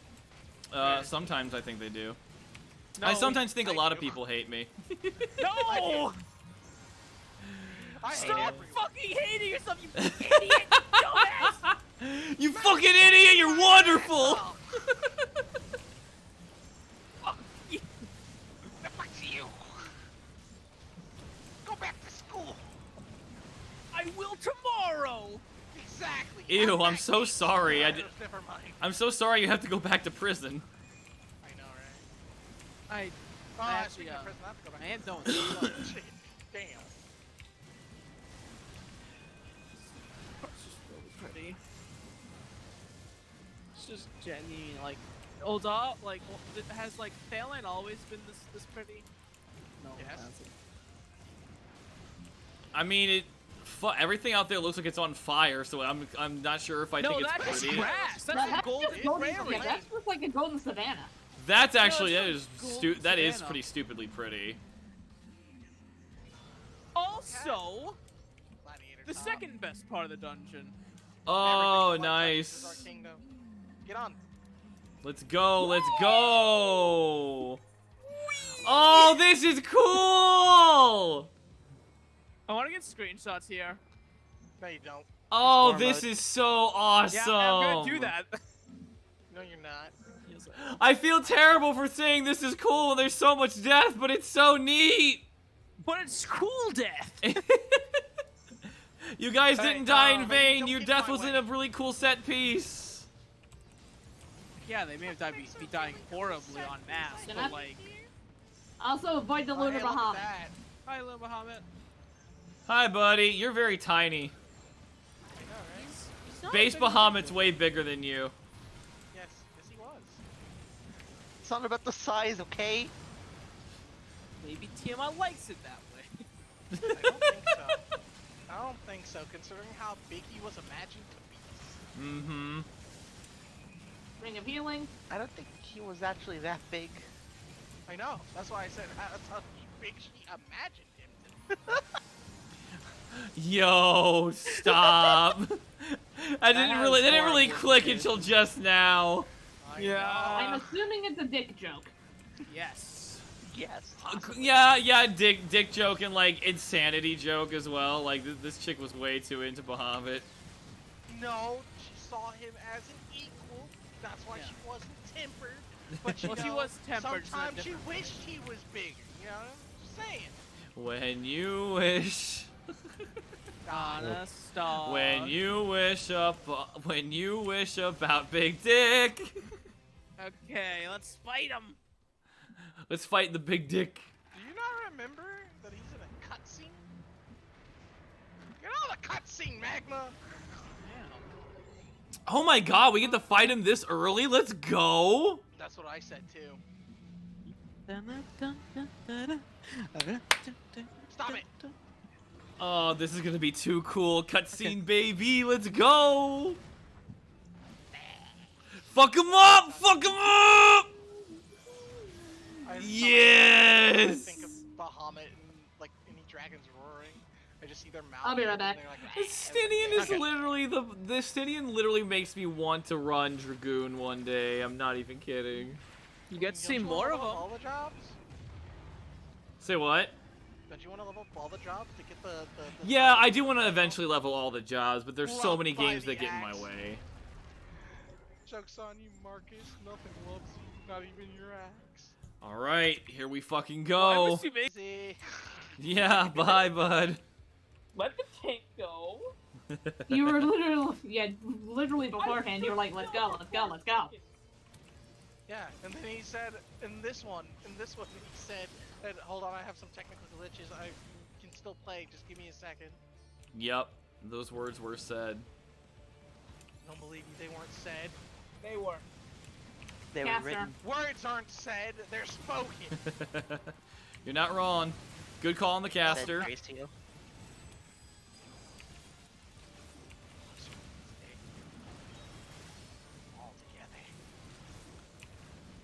A: Sometimes I think they do.
C: No,
A: I sometimes think a lot of
D: do.
A: people hate me.
C: No!
D: I hate
C: Stop
D: everyone.
C: fucking hating yourself, you idiot! Dumbass!
A: You fucking idiot, you're wonderful!
C: Fuck you.
D: Fuck you. Go back to school.
C: I will tomorrow!
D: Exactly.
A: Ew,
D: Have
A: I'm
D: that
A: so
D: game.
A: sorry.
D: Never mind.
A: I'm so sorry you have to go back to prison.
D: I know, right?
C: I actually,
D: speaking of prison, I have to go back.
C: I am done
D: to
C: with
D: school. Shit. Damn.
C: It's just really pretty. It's just genuine, like, has like Thailand always been this pretty? No, it
D: Yes.
C: hasn't.
A: I mean, everything out there looks like it's on fire, so I'm not sure if I
C: No,
A: think it's
C: that's
A: pretty.
C: grass. That's a
F: That's
C: golden
F: just golden.
C: prairie.
F: Yeah, that's just like a golden savannah.
A: That's actually
C: No,
A: that
C: it's
A: is
C: not golden
A: that is
C: savannah.
A: pretty stupidly pretty.
C: Also,
D: Gladiator
C: the
D: top.
C: second best part of the dungeon.
A: Oh,
D: Everything
A: nice.
D: This is our kingdom. Get on.
A: Let's go, let's go! Oh, this is cool!
C: I want to get screenshots here.
D: No, you don't.
A: Oh,
K: Storm
A: this
K: mode.
A: is so awesome!
C: Yeah, I'm gonna do that.
D: No, you're not.
A: I feel terrible for saying this is cool and there's so much death, but it's so neat!
C: But it's cool death.
A: You guys
D: Hey,
A: didn't die in
D: baby,
A: vain,
D: don't
A: your
D: get
A: death
D: my
A: was in
D: way.
A: a really cool set piece.
C: Yeah, they may have be dying horribly on mass,
F: Shut
C: but
F: up.
C: like,
F: Also avoid the
D: Oh,
F: lunar
D: hey, look at
F: Bahamut.
D: that.
C: hi, little Bahamut.
A: Hi, buddy. You're very tiny.
D: I know, right?
C: He's not
A: Base
C: a big
A: Bahamut's way bigger than you.
D: Yes, yes, he was.
K: It's not about the size, okay?
C: Maybe Tiamat likes it that way.
D: I don't think so. I don't think so, considering how big he was imagined to be.
A: Mm-hmm.
F: Ring of healing.
K: I don't think he was actually that big.
D: I know. That's why I said that's how big she imagined him to be.
A: Yo, stop. That didn't really click until just now.
D: I
C: Yeah.
D: know.
F: I'm assuming it's a dick joke.
C: Yes.
K: Yes.
A: Yeah, dick joke and like insanity joke as well. Like this chick was way too into Bahamut.
D: No, she saw him as an equal. That's why she wasn't tempered. But you
C: Well,
D: know,
C: she was tempered, so
D: sometimes she
C: different.
D: wished he was bigger. You know, just saying.
A: When you wish.
C: Honest dog.
A: When you wish about big dick.
C: Okay, let's fight him.
A: Let's fight the big dick.
D: Do you not remember that he's in a cutscene? Get out of the cutscene, Magma!
A: Oh my god, we get to fight him this early? Let's go!
D: That's what I said too. Stop it!
A: Oh, this is gonna be too cool. Cutscene, baby, let's go! Fuck him up! Fuck him up! Yes!
D: I think of Bahamut and like any dragons roaring. I just see their mouth.
F: I'll be right back.
A: Stinian is literally the Stinian literally makes me want to run Dragoon one day. I'm not even kidding.
C: You get to see
D: Don't you
C: more
D: wanna
C: of
D: level
C: them.
D: up all the jobs?
A: Say what?
D: Don't you want to level up all the jobs to get the
A: Yeah, I do want to eventually level all the jobs, but there's so
D: Loved
A: many
D: by
A: games
D: the
A: that get in my
D: axe.
A: way.
D: Joke's on you, Marcus. Nothing loves you, not even your axe.
A: Alright, here we fucking
C: Why
A: go.
C: was he make-
D: See?
A: Yeah, bye, bud.
C: Let the tank go.
F: You were literally beforehand. You were like, let's go, let's go, let's go.
D: Yeah, and then he said in this one he said that hold on, I have some technical glitches. I can still play. Just give me a second.
A: Yep, those words were said.
D: Don't believe me, they weren't said.
C: They were.
K: They were
F: Caster.
K: written.
D: Words aren't said, they're spoken.
A: You're not wrong. Good call on the caster.
K: Said praise to you.
D: All together.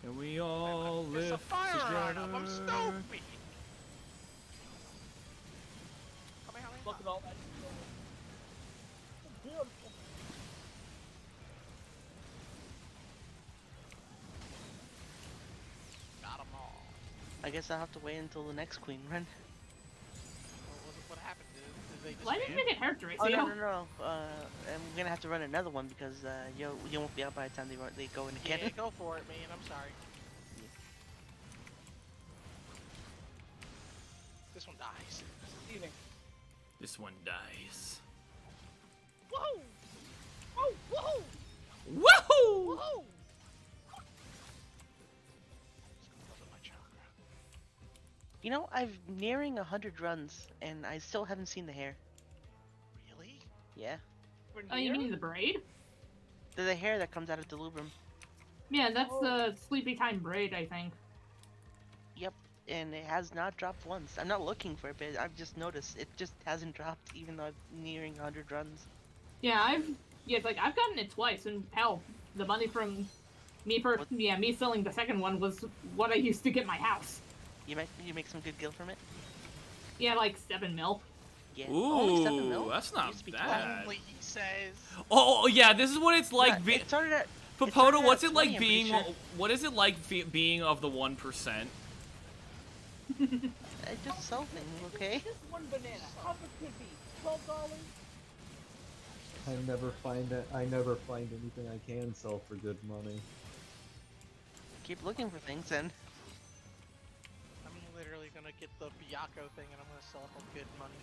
A: And we all
D: There's a
A: live
D: fire on them. I'm
A: together.
D: stupid. Come here,
C: Look at all that.
D: Got them all.
K: I guess I'll have to wait until the next queen run.
D: What happened? Did they just
F: Why didn't you get hurt,
K: Oh
F: Horatio?
K: no. I'm gonna have to run another one because you won't be out by the time they go into
D: Yeah,
K: Canada.
D: go for it, man. I'm sorry. This one dies.
A: This one dies.
D: Whoa! Oh, whoa!
A: Woohoo!
D: Whoa!
K: You know, I'm nearing 100 runs and I still haven't seen the hair.
D: Really?
K: Yeah,
F: Oh, you mean the braid?
K: the hair that comes out of Delubrum.
F: Yeah, that's the sleepy time braid, I think.
K: Yep, and it has not dropped once. I'm not looking for it, but I've just noticed it just hasn't dropped, even though I'm nearing 100 runs.
F: Yeah, it's like I've gotten it twice, and hell, the money from me selling the second one was what I used to get my house.
K: You make some good gil from it.
F: Yeah, like 7 mil.
K: Yeah. Only 7
A: Ooh,
K: mil?
A: that's not
K: Used to be
A: bad.
D: Only he says.
A: Oh yeah, this is what it's like.
K: Yeah, it started at.
A: Papoda,
K: started
A: what's
K: at
A: it like
K: 20, I'm pretty
A: being?
K: sure.
A: What is it like being of the 1%?
K: I just sell things, okay?
C: Just one banana. How much could it be? $12?
E: I never find anything I can sell for good money.
K: Keep looking for things, and
D: I'm literally gonna get the Byaku thing and I'm gonna sell it for good money.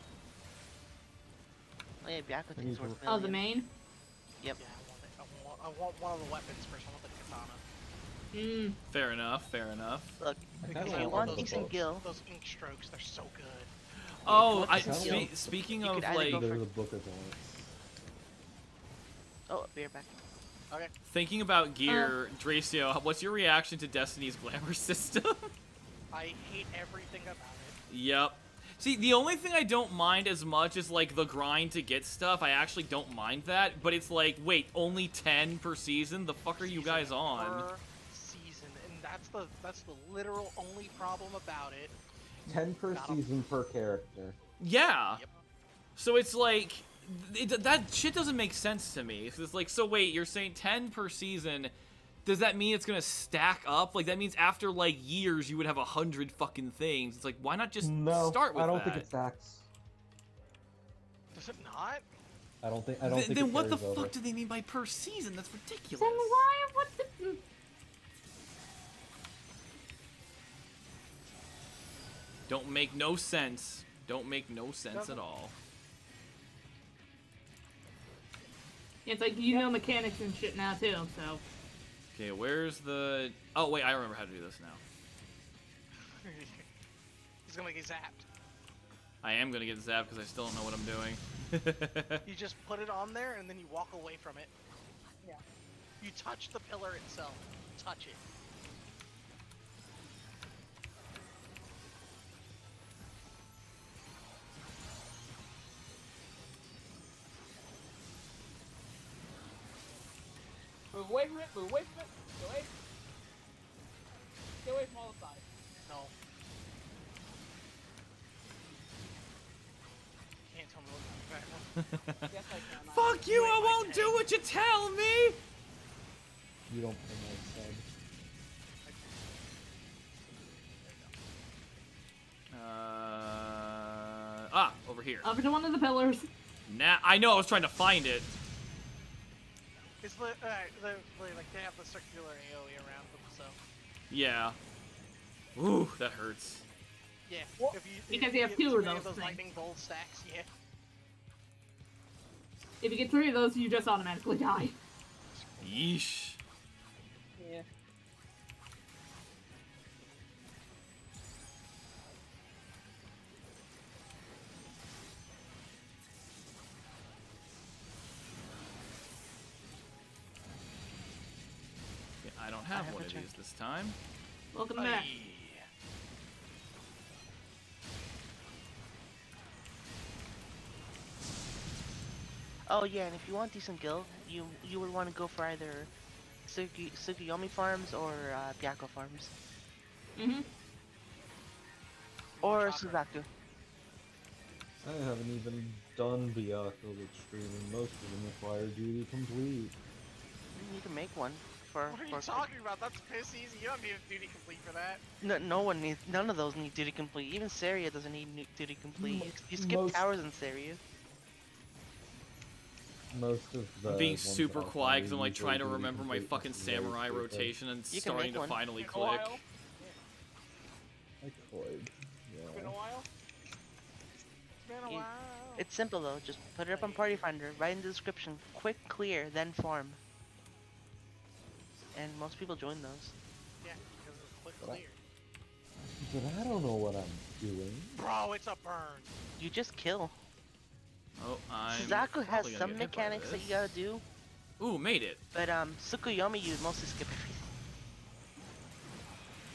K: oh yeah, Byaku
E: I
K: thing's
E: need
K: worth
F: Oh, the
K: millions.
F: main?
K: Yep.
D: Yeah, I want one of the weapons first. I want the katana.
A: Fair enough. Fair enough.
K: Look,
E: I
K: if
E: kinda
K: you
E: want
K: want
E: those
K: decent
E: books.
K: gil,
D: Those ink strokes, they're so good.
A: Oh,
K: what's the deal?
A: speaking
K: You
A: of
K: could either
A: like
K: go
E: They're
K: for-
E: the book of arts.
K: oh, beer back.
D: Okay.
A: thinking about gear, Dracio, what's your reaction to Destiny's glamour system?
D: I hate everything about it.
A: Yep. See, the only thing I don't mind as much is like the grind to get stuff. I actually don't mind that, but it's like, wait, only 10 per season? The fuck are you guys on?
D: Per season, and that's the literal only problem about it.
E: 10 per
D: Got 'em.
E: season per character.
A: Yeah.
D: Yep.
A: So it's like that shit doesn't make sense to me. It's like, so wait, you're saying 10 per season, does that mean it's gonna stack up? Like, that means after, like, years, you would have 100 fucking things. It's like, why not just start with that?
E: I don't think it stacks.
D: Does it not?
E: I don't think it
A: Then what the
E: carries over.
A: fuck do they mean by per season? That's ridiculous.
F: Then why? What the?
A: Don't make no sense. Don't make no sense at all.
F: It's like, you know mechanics and shit now, too, so.
A: Okay, where's the... Oh, wait, I remember how to do this now.
D: He's gonna get zapped.
A: I am gonna get zapped because I still don't know what I'm doing.
D: You just put it on there and then you walk away from it.
C: Yeah.
D: You touch the pillar itself. Touch it.
C: Move away from it, move away from it, get away. Get away from all the sides.
D: No. Can't tell me what to do.
C: Yes, I can.
A: Fuck you, I won't do what you tell me!
E: You don't play my side.
A: Over here.
F: Up to one of the pillars.
A: Nah, I know, I was trying to find it.
D: It's like they have the circular AoE around them, so.
A: Yeah. Ooh, that hurts.
D: Yeah.
F: Well, because you have two of those things.
D: lightning bolt stacks, yeah.
F: If you get 3 of those, you just automatically die.
A: Yeesh.
C: Yeah.
A: I don't have one of these this time.
F: Welcome back.
K: Oh yeah, and if you want decent guild, you would want to go for either Tsukuyomi farms or Byakko farms.
F: Mm-hmm.
K: Or Suzaku.
E: I haven't even done Byakko Extreme, and most of them require duty complete.
K: You can make one for.
D: What are you talking about? That's piss easy. You don't need a duty complete for that.
K: No one needs. None of those need duty complete. Even Saria doesn't need duty complete. You skip
E: Most-
K: towers in Saria.
E: Most of the
A: I'm being
E: ones
A: super
E: that I'll
A: quiet because I'm
E: find
A: like trying to
E: usually
A: remember my
E: complete
A: fucking
E: is very
A: samurai
E: quick.
A: rotation and
K: You can
A: starting
K: make
A: to
K: one.
A: finally
C: In a
A: click.
C: while.
E: I could.
C: It's been a
E: Yeah.
C: while.
D: It's been a while.
K: It's simple though. Just put it up on Party Finder. Write in the description. Quick, clear, then farm. And most people join those.
D: Yeah, because it's quick
E: But I-
D: clear.
E: But I don't know what I'm doing.
D: Bro, it's a burn.
K: You just kill.
A: Oh, I'm
K: Suzaku has
A: probably gonna
K: some
A: get hit by
K: mechanics that
A: this.
K: you gotta do,
A: Ooh, made it.
K: but Tsukuyomi you mostly skip everything.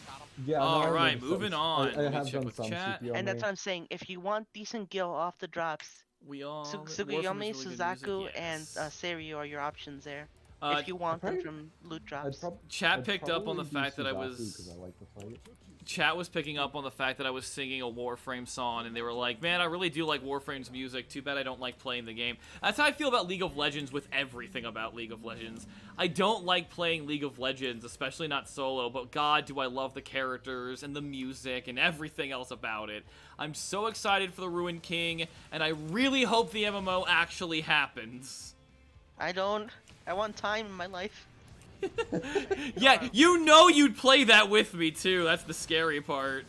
D: Got him.
E: Yeah. no,
A: All
E: I've
A: right,
E: done
A: moving
E: some-
A: on.
E: I
A: Let me
E: have
A: check
E: done
A: with
E: some
A: chat.
E: CPO
K: And that's what
E: main.
K: I'm saying. If you want decent gil off the drops,
A: We all
K: Tsukuyomi,
A: Warframe is really good
K: Suzaku,
A: music,
K: and
A: yes.
K: Seiryu are your options there.
A: Uh,
K: if you want them
E: probably-
K: from loot
E: I'd
K: drops.
A: Chat
E: I'd
A: picked up on the
E: probably do
A: fact that I
E: Suzaku
A: was
E: 'cause I like the fight.
A: Chat was picking up on the fact that I was singing a Warframe song, and they were like, man, I really do like Warframe's music. Too bad I don't like playing the game. That's how I feel about League of Legends with everything about League of Legends. I don't like playing League of Legends, especially not solo, but god, do I love the characters and the music and everything else about it. I'm so excited for the Ruined King, and I really hope the MMO actually happens.
K: I don't. I want time in my life.
A: Yeah, you know you'd play that with me, too. That's the scary part.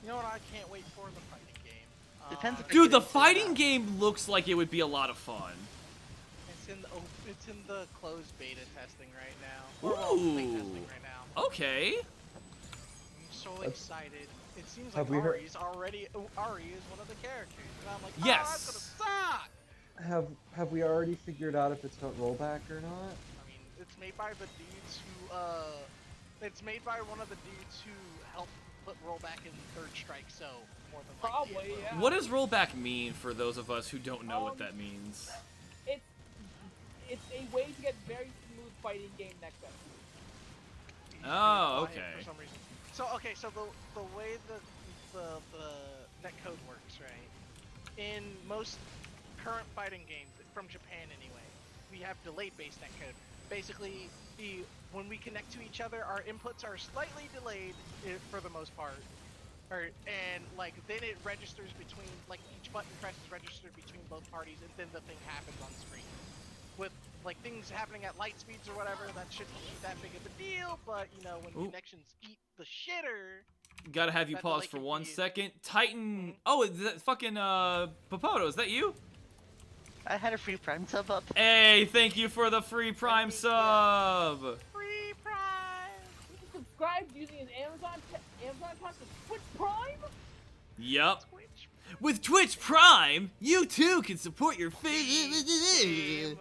D: You know what I can't wait for? The fighting game.
K: Depends if
A: Dude, the fighting game looks like it would be a lot of fun.
D: It's in the closed beta testing right now. Or well, play
A: Ooh.
D: testing right now.
A: Okay.
D: I'm so excited. It seems
E: Have
D: like
E: we heard-
D: Ari is one of the characters, and I'm like, oh,
A: Yes.
D: that's gonna suck.
E: Have we already figured out if it's got rollback or not?
D: I mean, it's made by the dudes who it's made by one of the dudes who helped put rollback in Third Strike, so more than likely.
C: Probably, yeah.
A: What does rollback mean for those of us who don't know what that means?
C: It's a way to get very smooth fighting game next episode.
A: Oh,
D: Quiet
A: okay.
D: For some reason. So the way the netcode works, right? In most current fighting games from Japan anyway, we have delayed based netcode. Basically, when we connect to each other, our inputs are slightly delayed for the most part. And like then it registers between, like each button press is registered between both parties, and then the thing happens on screen. With like things happening at light speeds or whatever, that shouldn't be that big of a deal. But you know, when connections eat the shitter.
A: Gotta have you
D: that
A: pause
D: delay
A: for
D: can
A: 1
D: be-
A: second. Titan. Oh, is that fucking Popoto? Is that you?
K: I had a free Prime sub up.
A: Hey, thank you for the free Prime sub.
D: Free Prime.
C: Subscribe using his Amazon account to Twitch Prime.
A: Yup. With Twitch Prime, you too can support your favorite.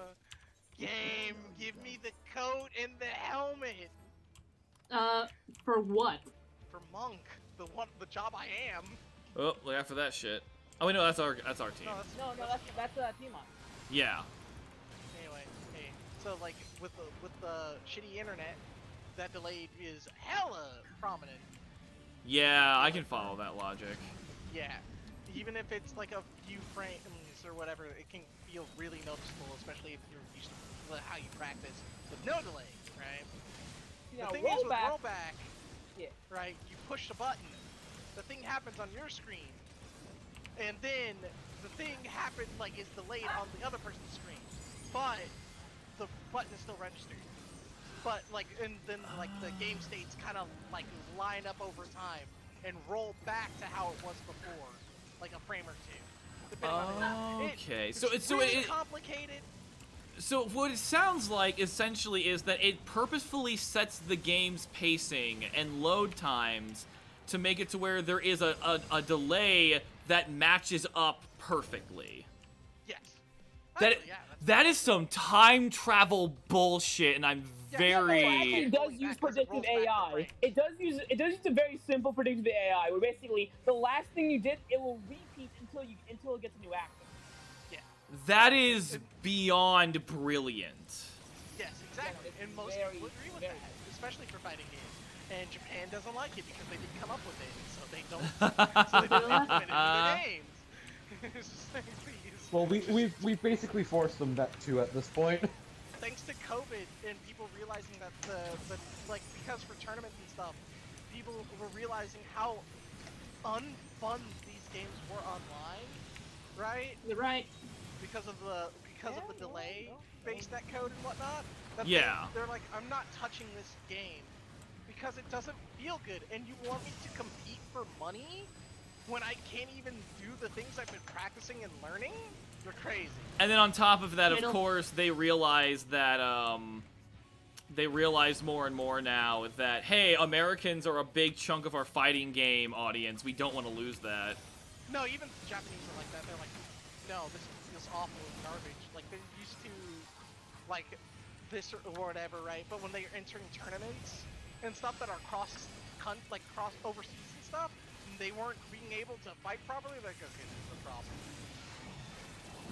D: Game, give me the coat and the helmet.
F: For what?
D: For Monk, the job I am.
A: Oh, look out for that shit. Oh wait, no, that's our team.
C: No, that's team on.
A: Yeah.
D: Anyway, hey, so like with the shitty internet, that delay is hella prominent.
A: Yeah, I can follow that logic.
D: Yeah, even if it's like a few frames or whatever, it can feel really noticeable, especially if you're used to how you practice with no delay, right?
C: Yeah,
D: the thing is with
C: rollback.
D: rollback, right? You push the button, the thing happens on your screen, and then the thing happens like is delayed on the other person's screen, but the button is still registered. But like, and then like the game states kind of like line up over time and roll back to how it was before, like a frame or two. Depending on it.
A: Okay,
D: It's really complicated.
A: So what it sounds like essentially is that it purposefully sets the game's pacing and load times to make it to where there is a delay that matches up perfectly.
D: Yes.
C: That
A: is some time travel bullshit, and I'm very.
C: It does use predictive AI. It does use a very simple predictive AI, where basically the last thing you did, it will repeat until it gets a new action.
A: That is beyond brilliant.
D: Yes, exactly. And most people agree with that, especially for fighting games. And Japan doesn't like it because they didn't come up with it, so they don't. So they don't implement it in their games. It's just like, please.
E: Well, we've basically forced them to at this point.
D: Thanks to COVID and people realizing that the like because for tournaments and stuff, people were realizing how unfun these games were online, right?
F: You're right.
D: Because of the delay based netcode and whatnot.
A: Yeah.
D: They're like, I'm not touching this game because it doesn't feel good, and you want me to compete for money when I can't even do the things I've been practicing and learning? You're crazy.
A: And then on top of that, of course, they realize that they realize more and more now that, hey, Americans are a big chunk of our fighting game audience. We don't want to lose that.
D: No, even Japanese are like that. They're like, no, this feels awful and garbage. Like, they're used to, like, this or whatever, right? But when they're entering tournaments and stuff that are cross overseas and stuff, and they weren't being able to fight properly, like, okay, that's a problem.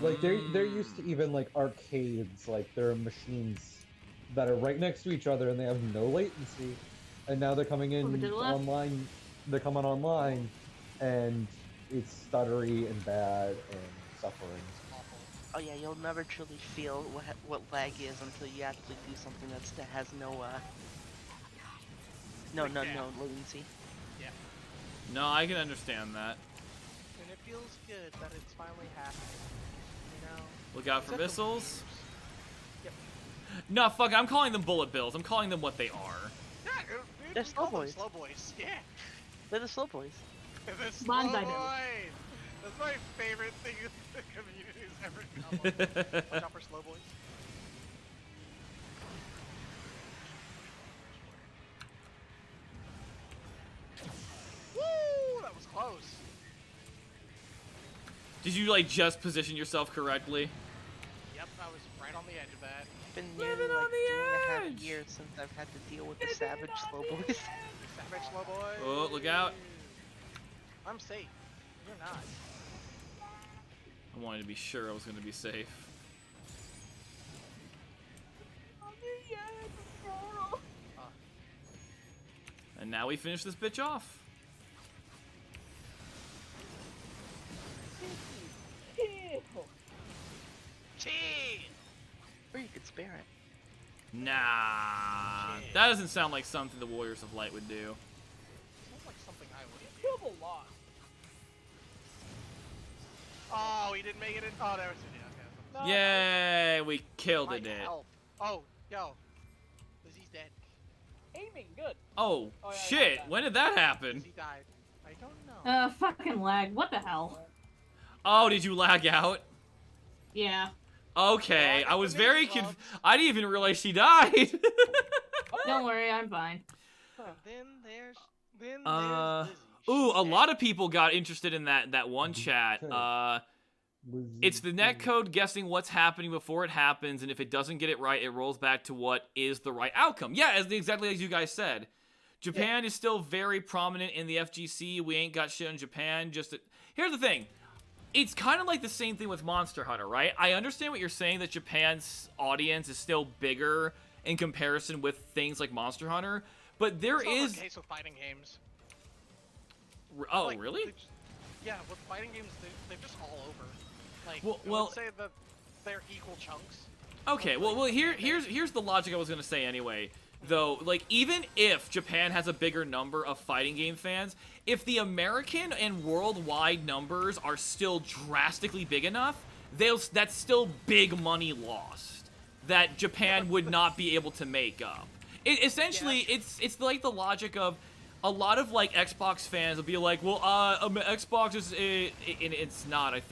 E: Like they're used to even like arcades, like there are machines that are right next to each other and they have no latency, and now they're coming in online. They're coming online, and it's stuttery and bad and suffering.
K: Oh yeah, you'll never truly feel what lag is until you actually do something that has no latency.
D: Yeah.
A: No, I can understand that.
D: And it feels good that it's finally happening. You know?
A: Look out for
D: Except
A: missiles.
D: Yep.
A: No, fuck, I'm calling them bullet bills. I'm calling them what they are.
D: Yeah, dude,
K: They're
D: we call
K: slow
D: them
K: boys.
D: slow boys. Yeah.
K: They're the slow boys.
D: The slow boys. That's my favorite thing the community's ever come up with. Watch out for slow boys. Woo! That was close.
A: Did you, like, just position yourself correctly?
D: Yep, I was right on the edge of that.
K: It's been nearly like 2.5 years since I've had to deal with the savage slow boys.
D: Savage slow boy.
A: Oh, look out.
D: I'm safe. You're not.
A: I wanted to be sure I was going to be safe. And now we finish this bitch off.
D: Chill.
K: Or you could spare it.
A: Nah, that doesn't sound like something the Warriors of Light would do.
D: Sounds like something I would do.
C: Killed a lot.
D: Oh, he didn't make it in. Oh, there was it. Okay.
A: Yay, we killed
D: Might
A: it.
D: help. Oh, yo. Lizzie's dead.
C: Aiming, good.
A: Oh,
C: Oh, yeah,
A: shit, when did that happen?
D: Lizzie died. I don't know.
F: Fucking lag. What the hell?
A: Oh, did you lag out?
F: Yeah.
A: Okay,
D: Well,
A: I was
D: the
A: very
D: Navy
A: confused.
D: gloves.
A: I didn't even realize she died.
F: Don't worry, I'm fine.
D: Then there's Lizzie.
A: Ooh,
D: She's
A: a
D: dead.
A: lot of people got interested in that one chat. It's the netcode guessing what's happening before it happens, and if it doesn't get it right, it rolls back to what is the right outcome. Yeah, exactly as you guys said. Japan is still very prominent in the FGC. We ain't got shit on Japan. Here's the thing. It's kind of like the same thing with Monster Hunter, right? I understand what you're saying, that Japan's audience is still bigger in comparison with things like Monster Hunter, but there
D: It's
A: is...
D: not the case with fighting games.
A: Oh,
D: Like,
A: really?
D: Yeah, with fighting games, they're just all over. Like, I
A: well,
D: would say that they're equal chunks.
A: Okay, well, here's the logic I was gonna say anyway. Though, like, even if Japan has a bigger number of fighting game fans, if the American and worldwide numbers are still drastically big enough, that's still big money lost that Japan would not be able to make up. Essentially, it's like the logic of a lot of like Xbox fans will be like, well, Xbox is and it's not. I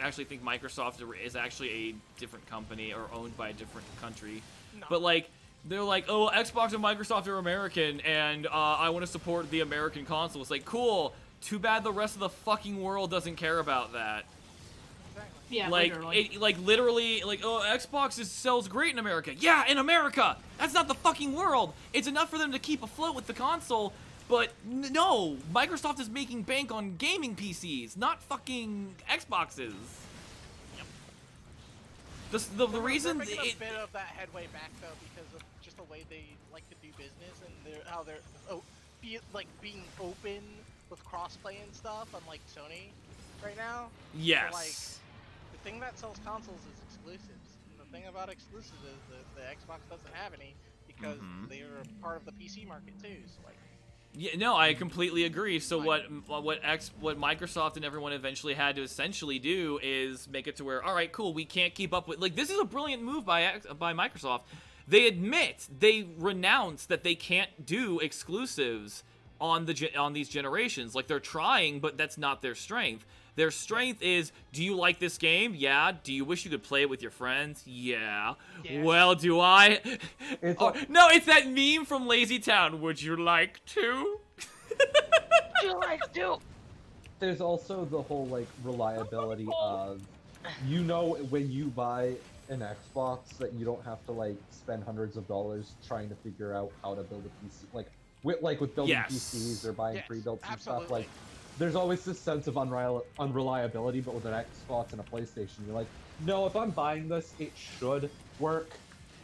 A: actually think Microsoft is actually a different company or owned by a different country. No. But like, they're like, oh, Xbox and Microsoft are American, and I want to support the American console. It's like, cool. Too bad the rest of the fucking world doesn't care about that.
F: Yeah,
A: like,
F: literally.
A: Oh, Xbox sells great in America. Yeah, in America. That's not the fucking world. It's enough for them to keep afloat with the console. But no, Microsoft is making bank on gaming PCs, not fucking Xboxes. Yep. The reason
D: they're making a bit of that headway back though, because of just the way they like to do business and how they're being open with crossplay and stuff, unlike Sony right now.
A: Yes.
D: So, like, the thing that sells consoles is exclusives. And the thing about exclusives is that the Xbox doesn't have any because they're a part of the PC market too. So like.
A: Yeah, no, I completely agree. So what Microsoft and everyone eventually had to essentially do is make it to where, all right, cool, we can't keep up with, like, this is a brilliant move by Microsoft. They renounce that they can't do exclusives on these generations. Like, they're trying, but that's not their strength. Their strength is, do you like this game? Yeah. Do you wish you could play it with your friends? Yeah. Well, do I? No, it's that meme from Lazy Town. Would you like to?
K: Would you like to?
E: There's also the whole, like, reliability of, you know, when you buy an Xbox that you don't have to, like, spend hundreds of dollars trying to figure out how to build a PC. Like with building PCs or buying pre-built and stuff, like, there's always this sense of unreliability, but with an Xbox and a PlayStation, you're like, no, if I'm buying this, it should work.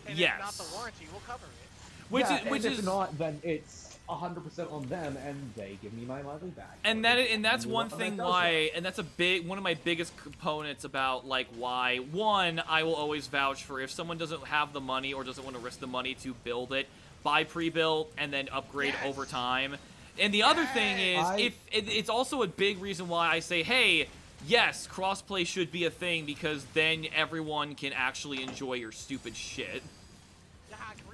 D: And if not, the warranty will cover it.
E: Which is not, then it's 100% on them, and they give me my money back.
A: And that's one thing why, and that's one of my biggest components about, like, why, one, I will always vouch for if someone doesn't have the money or doesn't want to risk the money to build it, buy pre-built and then upgrade over time. And the other thing is, it's also a big reason why I say, hey, yes, crossplay should be a thing, because then everyone can actually enjoy your stupid shit.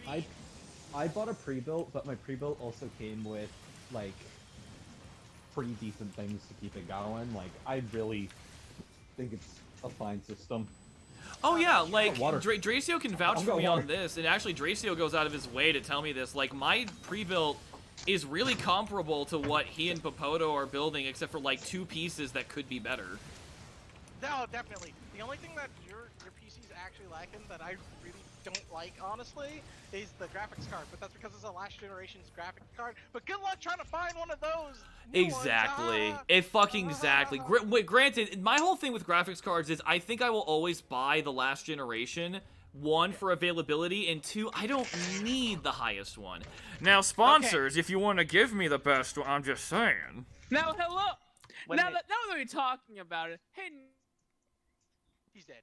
E: I bought a pre-built, but my pre-built also came with, like, pretty decent things to keep it going. Like, I really think it's a fine system.
A: Oh yeah, like, Dracio can vouch for me on this, and actually Dracio goes out of his way to tell me this. Like, my pre-built is really comparable to what he and Popoto are building, except for, like, 2 pieces that could be better.
D: No, definitely. The only thing that your PC's actually lacking that I really don't like, honestly, is the graphics card. But that's because it's a last generation's graphics card. But good luck trying to find one of those.
A: Exactly. Exactly. Granted, my whole thing with graphics cards is I think I will always buy the last generation. 1, for availability, and 2, I don't need the highest one. Now, sponsors, if you want to give me the best one, I'm just saying.
C: Now, hello. Now that we're talking about it, hey.
D: He's dead.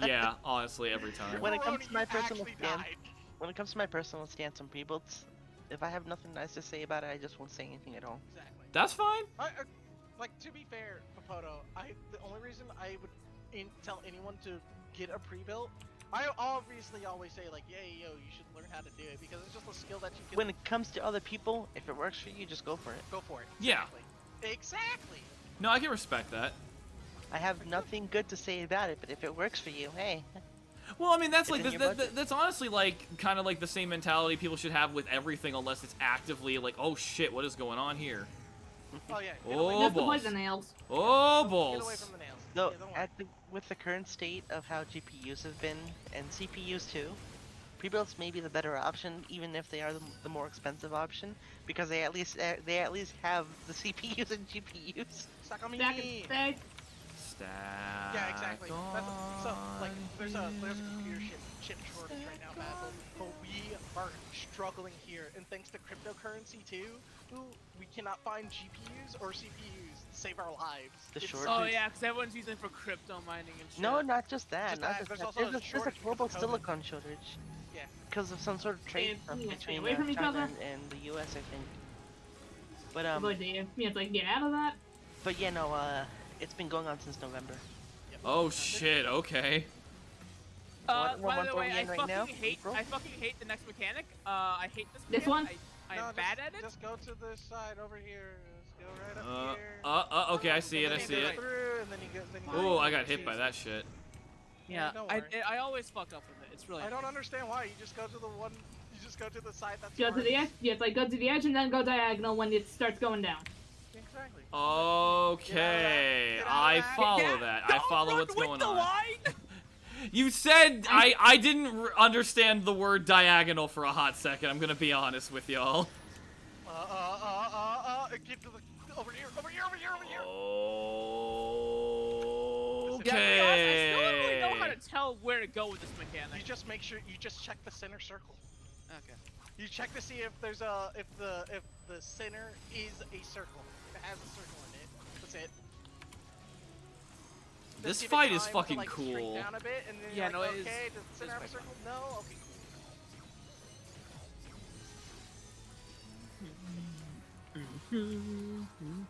A: Yeah, honestly, every time.
K: When it comes to my
D: Pepperoni
K: personal
D: actually
K: stance,
D: died.
K: when it comes to my personal stance on pre-builds, if I have nothing nice to say about it, I just won't say anything at all.
D: Exactly.
A: That's fine.
D: Like, to be fair, Popoto, the only reason I would tell anyone to get a pre-built, I obviously always say, like, yo, you should learn how to do it, because it's just a skill that you can...
K: When it comes to other people, if it works for you, just go for it.
D: Go for it.
A: Yeah.
D: Exactly.
A: No, I can respect that.
K: I have nothing good to say about it, but if it works for you, hey.
A: Well, I mean, that's
K: It's
A: like
K: in your budget.
A: that's honestly like kind of like the same mentality people should have with everything, unless it's actively like, oh shit, what is going on here?
D: Oh yeah.
A: Oh
F: Just to play
A: balls.
F: the nails.
A: Oh
D: Get away
A: balls.
D: from the nails.
K: So,
D: Yeah, don't worry.
K: with the current state of how GPUs have been, and CPUs too, pre-builds may be the better option, even if they are the more expensive option, because they at least have the CPUs and GPUs.
D: Suck on me.
F: Stack and stack.
A: Stack.
D: Yeah, exactly. So, like, there's a computer chip shortage right now, Basil, but we are struggling here, and thanks to cryptocurrency too, we cannot find GPUs or CPUs to save our lives.
K: The
D: It's-
K: shortage.
B: Oh yeah, because everyone's using it for crypto mining and shit.
K: No, not just that.
D: Just
K: not
D: that,
K: just
D: there's
K: that.
D: also a
K: There's a
D: shortage
K: global
D: because of COVID.
K: silicon shortage.
D: Yeah.
K: Because of some sort of trade
F: Yeah,
K: stuff
F: stay
K: between
F: away from each
K: China
F: other.
K: and the US, I think. But
F: But you have to like get out of that.
K: but yeah, no, it's been going on since November.
A: Oh shit. Okay.
K: What
B: By
K: month
B: the
K: are we
B: way,
K: in right now? April?
B: I fucking hate the next mechanic. I hate this.
F: This
B: mechanic.
F: one?
B: I'm
D: No,
B: bad at it.
D: Just go to this side over here. Just go right up here.
A: Okay, I see it.
D: And
A: I
D: then
A: see
D: you go
A: it.
D: through, and then you go.
A: Oh, I got hit by that shit.
B: Yeah,
D: don't
B: I
D: worry.
B: always fuck up with it. It's really.
D: I don't understand why. You just go to the one. You just go to the side that's.
F: Go to the edge. You have to like go to the edge and then go diagonal when it starts going down.
D: Exactly.
A: Okay,
D: Get out of
A: I
D: that.
A: follow that. I
B: Don't
A: follow
B: run
A: what's
B: with
A: going
B: the
A: on.
B: line!
A: You said I didn't understand the word diagonal for a hot second. I'm gonna be honest with y'all.
D: Get to the over here.
A: Okay.
B: Yeah, to be honest, I still don't really know how to tell where to go with this
D: You
B: mechanic.
D: just make sure you just check the center circle.
B: Okay.
D: You check to see if there's a if the center is a circle. If it has a circle in it. That's it. Just
A: This
D: give it
A: fight is
D: time to,
A: fucking
D: like, shrink
A: cool.
D: down a bit, and then
B: Yeah,
D: you're
B: no,
D: like,
B: it is-
D: okay, does the center
B: it
D: have a
B: is
D: circle? No? Okay,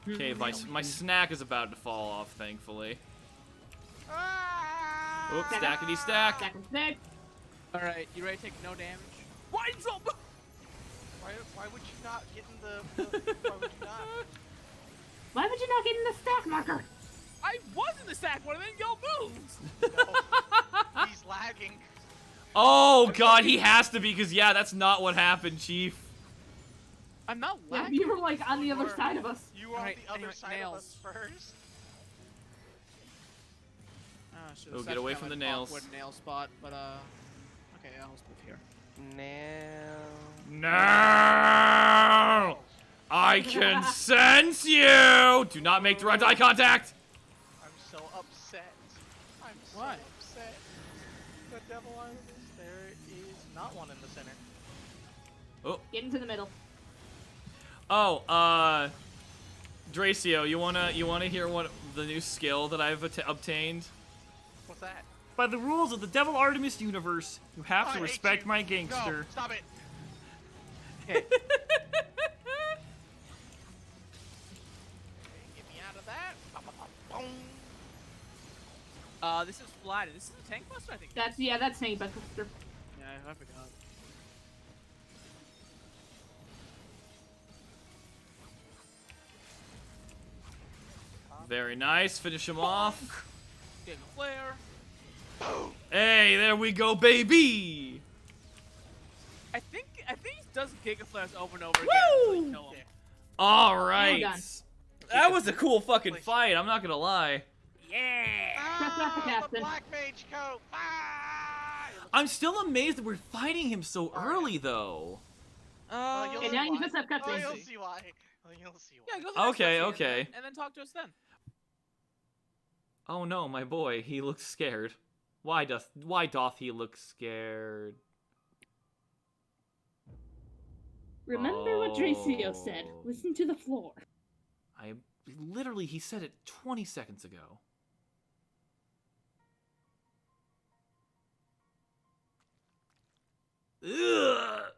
D: cool.
A: Okay, my snack is about to fall off, thankfully.
D: Ah!
A: Oops, stackety stack.
F: Stack and stack.
B: Alright, you ready to take no damage? Why so
D: Why would you not get in the why would you not?
F: Why would you not get in the stack marker?
B: I was in the stack one, and then y'all moved!
D: No. He's lagging.
A: Oh god, he has to be, because yeah, that's not what happened, Chief.
B: I'm not
F: Yeah,
B: lagging.
F: you were like on the other
D: were.
F: side of us.
D: You were on
B: Alright,
D: the other
B: anyway,
D: side
B: nails.
D: of us first.
A: Oh, get away from the nails.
B: Awkward nail spot, but okay, I'll just move here.
K: No.
A: No! I can sense you! Do not make direct eye contact!
D: I'm so upset. I'm so
B: Why?
D: upset. The devil island is there is not one in the center.
F: Get into the middle.
A: Oh, Dracio, you wanna hear what the new skill that I've obtained?
D: What's that?
A: By the rules of the Devil Artemis universe, you have
D: I
A: to
D: hate
A: respect
D: you.
A: my gangster.
D: No, stop it.
B: Okay.
D: Get me out of that. Boom.
B: This is flatted. This is a tank buster, I think.
F: That's Snake Buster.
B: Yeah, I forgot.
A: Very nice, finish him off.
B: Getting a flare.
A: Hey, there we go, baby!
B: I think he does Giga Flares over and over again until you kill him.
A: Alright.
F: Well done.
A: That was a cool fucking fight, I'm not gonna lie.
B: Yeah!
D: Ah, the
F: Captain.
D: black mage coat. Ah!
A: I'm still amazed that we're fighting him so early, though.
D: you'll
F: And
D: see
F: now you
D: why.
F: just have
D: Oh,
F: cutscenes.
D: you'll see why. Oh, you'll see why.
B: Yeah, go to the next
A: Okay,
B: cutscene
A: okay.
B: And then talk to us then.
A: Oh no, my boy, he looks scared. Why doth he look scared?
F: Remember what Dracio said.
A: Oh.
F: Listen to the floor.
A: He said it 20 seconds ago. Ugh.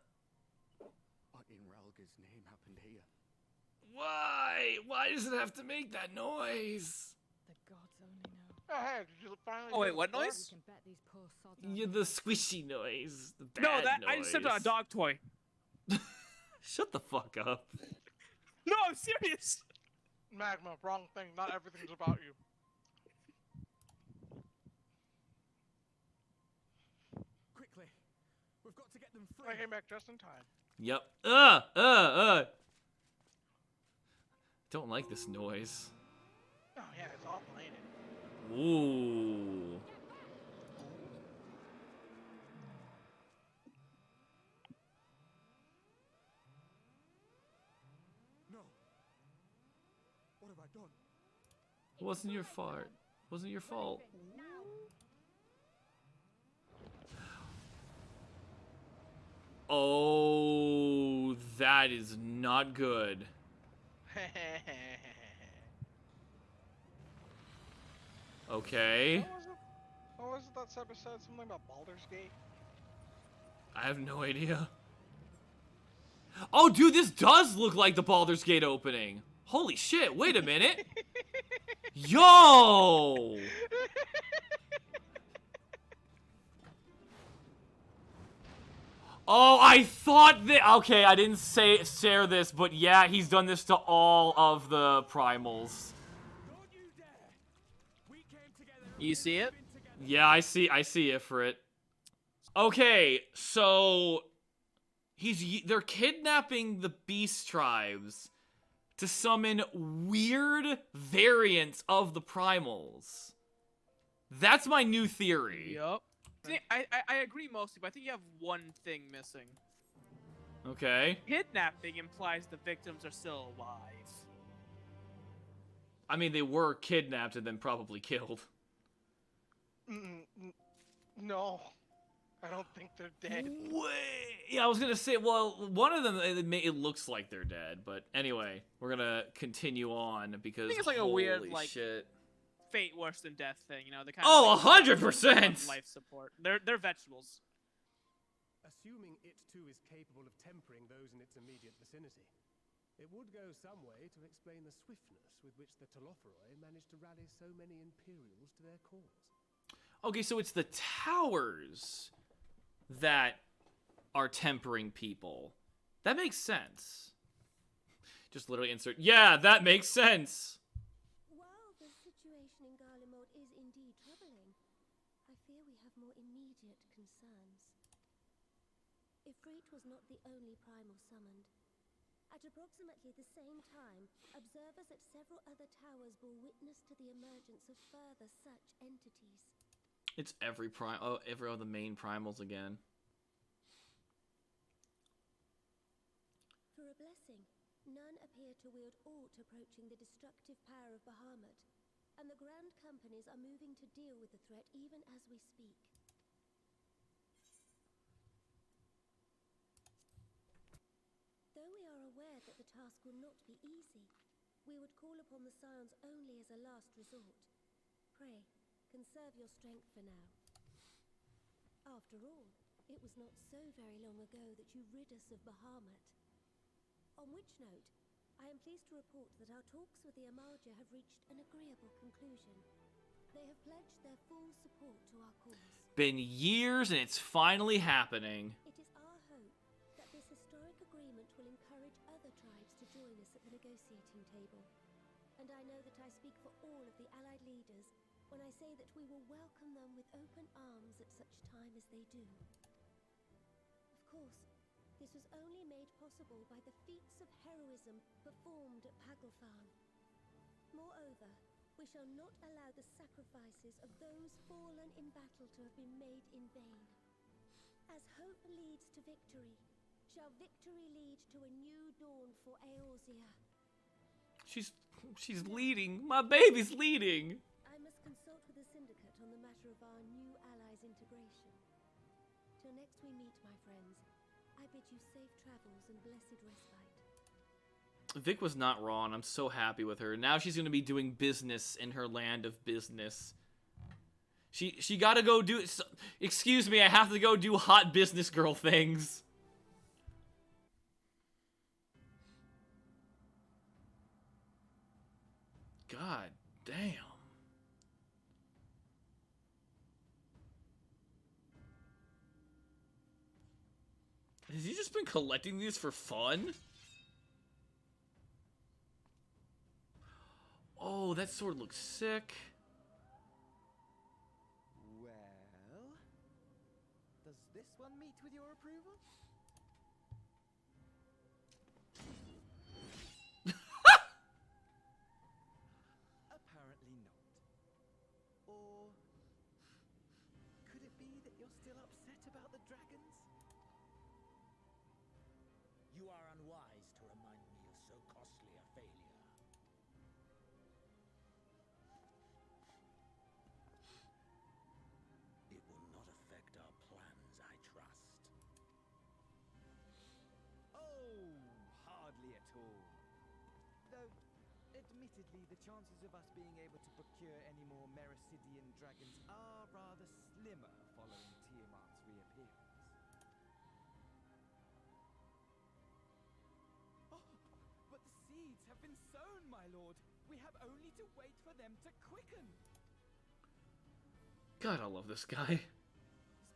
G: What in Ralga's name happened here?
A: Why? Why does it have to make that noise?
I: The gods only know.
D: Oh, hey, did you finally
B: Oh wait,
D: get
B: what
D: the book?
B: noise?
I: You can bet these poor sods
A: Yeah, the squishy noise. The bad
B: No, that
A: noise.
B: I just stepped on a dog toy.
A: Shut the fuck up.
B: No, I'm serious.
D: Magma, wrong thing. Not everything's about you.
H: Quickly, we've got to get them free.
D: I came back just in time.
A: Yep. Don't like this noise.
D: Oh yeah, it's awful, ain't it?
A: Ooh.
J: No. What have I done?
A: It wasn't your fault. Wasn't your fault. Oh, that is not good. Okay.
D: What was it that Seba said? Something about Baldur's Gate?
A: I have no idea. Oh, dude, this does look like the Baldur's Gate opening. Holy shit, wait a minute. Yo! Oh, I thought that... Okay, I didn't share this, but yeah, he's done this to all of the primals.
B: You see it?
A: Yeah, I see Ifrit. Okay, so... They're kidnapping the beast tribes to summon weird variants of the primals. That's my new theory.
B: Yup. I agree mostly, but I think you have one thing missing.
A: Okay.
B: Kidnapping implies the victims are still alive.
A: I mean, they were kidnapped and then probably killed.
D: No. I don't think they're dead.
A: Yeah, I was gonna say, well, one of them, it looks like they're dead, but anyway, we're gonna continue on because
B: I think it's like a weird,
A: holy
B: like,
A: shit.
B: fate worse than death thing, you know? The kind
A: Oh,
B: of like,
A: 100%!
B: life support. They're vegetables.
L: Assuming it too is capable of tempering those in its immediate vicinity, it would go some way to explain the swiftness with which the Telophoroi managed to rally so many Imperials to their cause.
A: Okay, so it's the towers that are tempering people. That makes sense. Just literally insert, yeah, that makes sense.
M: While the situation in Garlemald is indeed troubling, I fear we have more immediate concerns. Ifrit was not the only primal summoned. At approximately the same time, observers at several other towers bore witness to the emergence of further such entities.
A: It's every other main primals again.
M: For a blessing, none appear to wield aught approaching the destructive power of Bahamut, and the Grand Companies are moving to deal with the threat even as we speak. Though we are aware that the task will not be easy, we would call upon the Scions only as a last resort. Pray, conserve your strength for now. After all, it was not so very long ago that you rid us of Bahamut. On which note, I am pleased to report that our talks with the Amalja have reached an agreeable conclusion. They have pledged their full support to our cause.
A: Been years and it's finally happening.
M: It is our hope that this historic agreement will encourage other tribes to join us at the negotiating table. And I know that I speak for all of the Allied leaders when I say that we will welcome them with open arms at such time as they do. Of course, this was only made possible by the feats of heroism performed at Paglfan. Moreover, we shall not allow the sacrifices of those fallen in battle to have been made in vain. As hope leads to victory, shall victory lead to a new dawn for Eorzea.
A: She's leading. My baby's leading.
M: I must consult with the Syndicate on the matter of our new allies' integration. Till next we meet, my friends, I bid you safe travels and blessed respite.
A: Vic was not wrong. I'm so happy with her. Now she's going to be doing business in her land of business. She gotta go do... Excuse me, I have to go do hot business girl things. God damn. Has he just been collecting these for fun? Oh, that sword looks sick.
N: Well, does this one meet with your approval? Apparently not. Or could it be that you're still upset about the dragons?
O: You are unwise to remind me of so costly a failure. It will not affect our plans, I trust.
N: Oh, hardly at all. Though, admittedly, the chances of us being able to procure any more Mericidian dragons are rather slimmer following Tiamat's reappearance. Oh, but the seeds have been sown, my lord. We have only to wait for them to quicken.
A: God, I love this guy.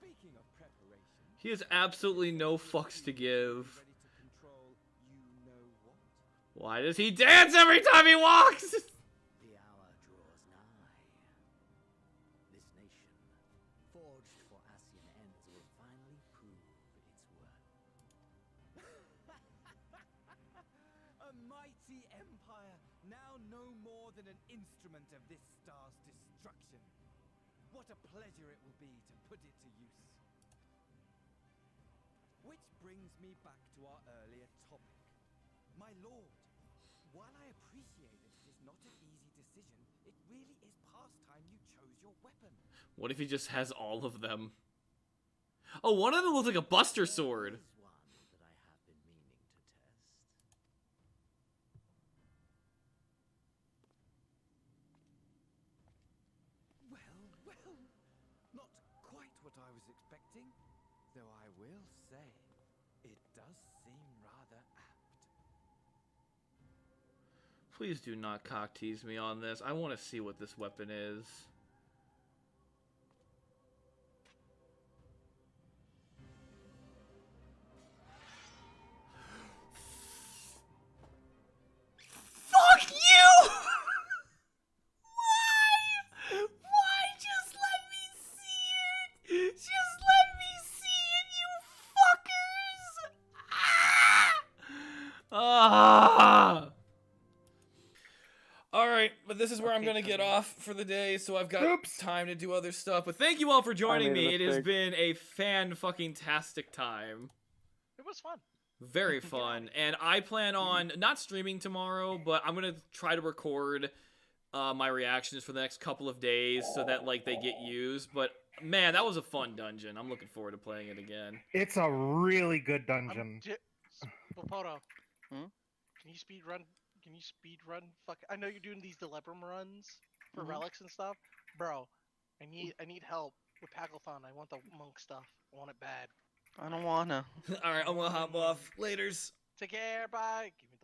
N: Speaking of preparation,
A: He has absolutely no fucks to give.
N: ready to control you know what?
A: Why does he dance every time he walks?
O: The hour draws nigh. This nation, forged for Ascian ends, will finally prove its worth.
N: A mighty empire, now no more than an instrument of this star's destruction. What a pleasure it will be to put it to use. Which brings me back to our earlier topic. My lord, while I appreciate that it is not an easy decision, it really is past time you chose your weapon.
A: What if he just has all of them? Oh, one of them looks like a Buster Sword.
O: There is one that I have been meaning to test.
N: Well, not quite what I was expecting, though I will say, it does seem rather apt.
A: Please do not cock tease me on this. I want to see what this weapon is. Fuck you! Why? Why? Just let me see it! Just let me see it, you fuckers! Ah! Alright, but this is where I'm gonna get off for the day, so I've got time to do other stuff. But thank you all for joining me. It has been a fan-fucking-tastic time.
D: It was fun.
A: Very fun. And I plan on not streaming tomorrow, but I'm gonna try to record my reactions for the next couple of days so that like they get used. But man, that was a fun dungeon. I'm looking forward to playing it again.
P: It's a really good dungeon.
D: Popoto, can you speed run? Can you speed run? Fuck, I know you're doing these Delebrum runs for relics and stuff, bro. I need help with Packlethon. I want the monk stuff. I want it bad.
K: I don't wanna.
A: All right, I'm gonna hop off. Laters.
D: Take care. Bye. Give me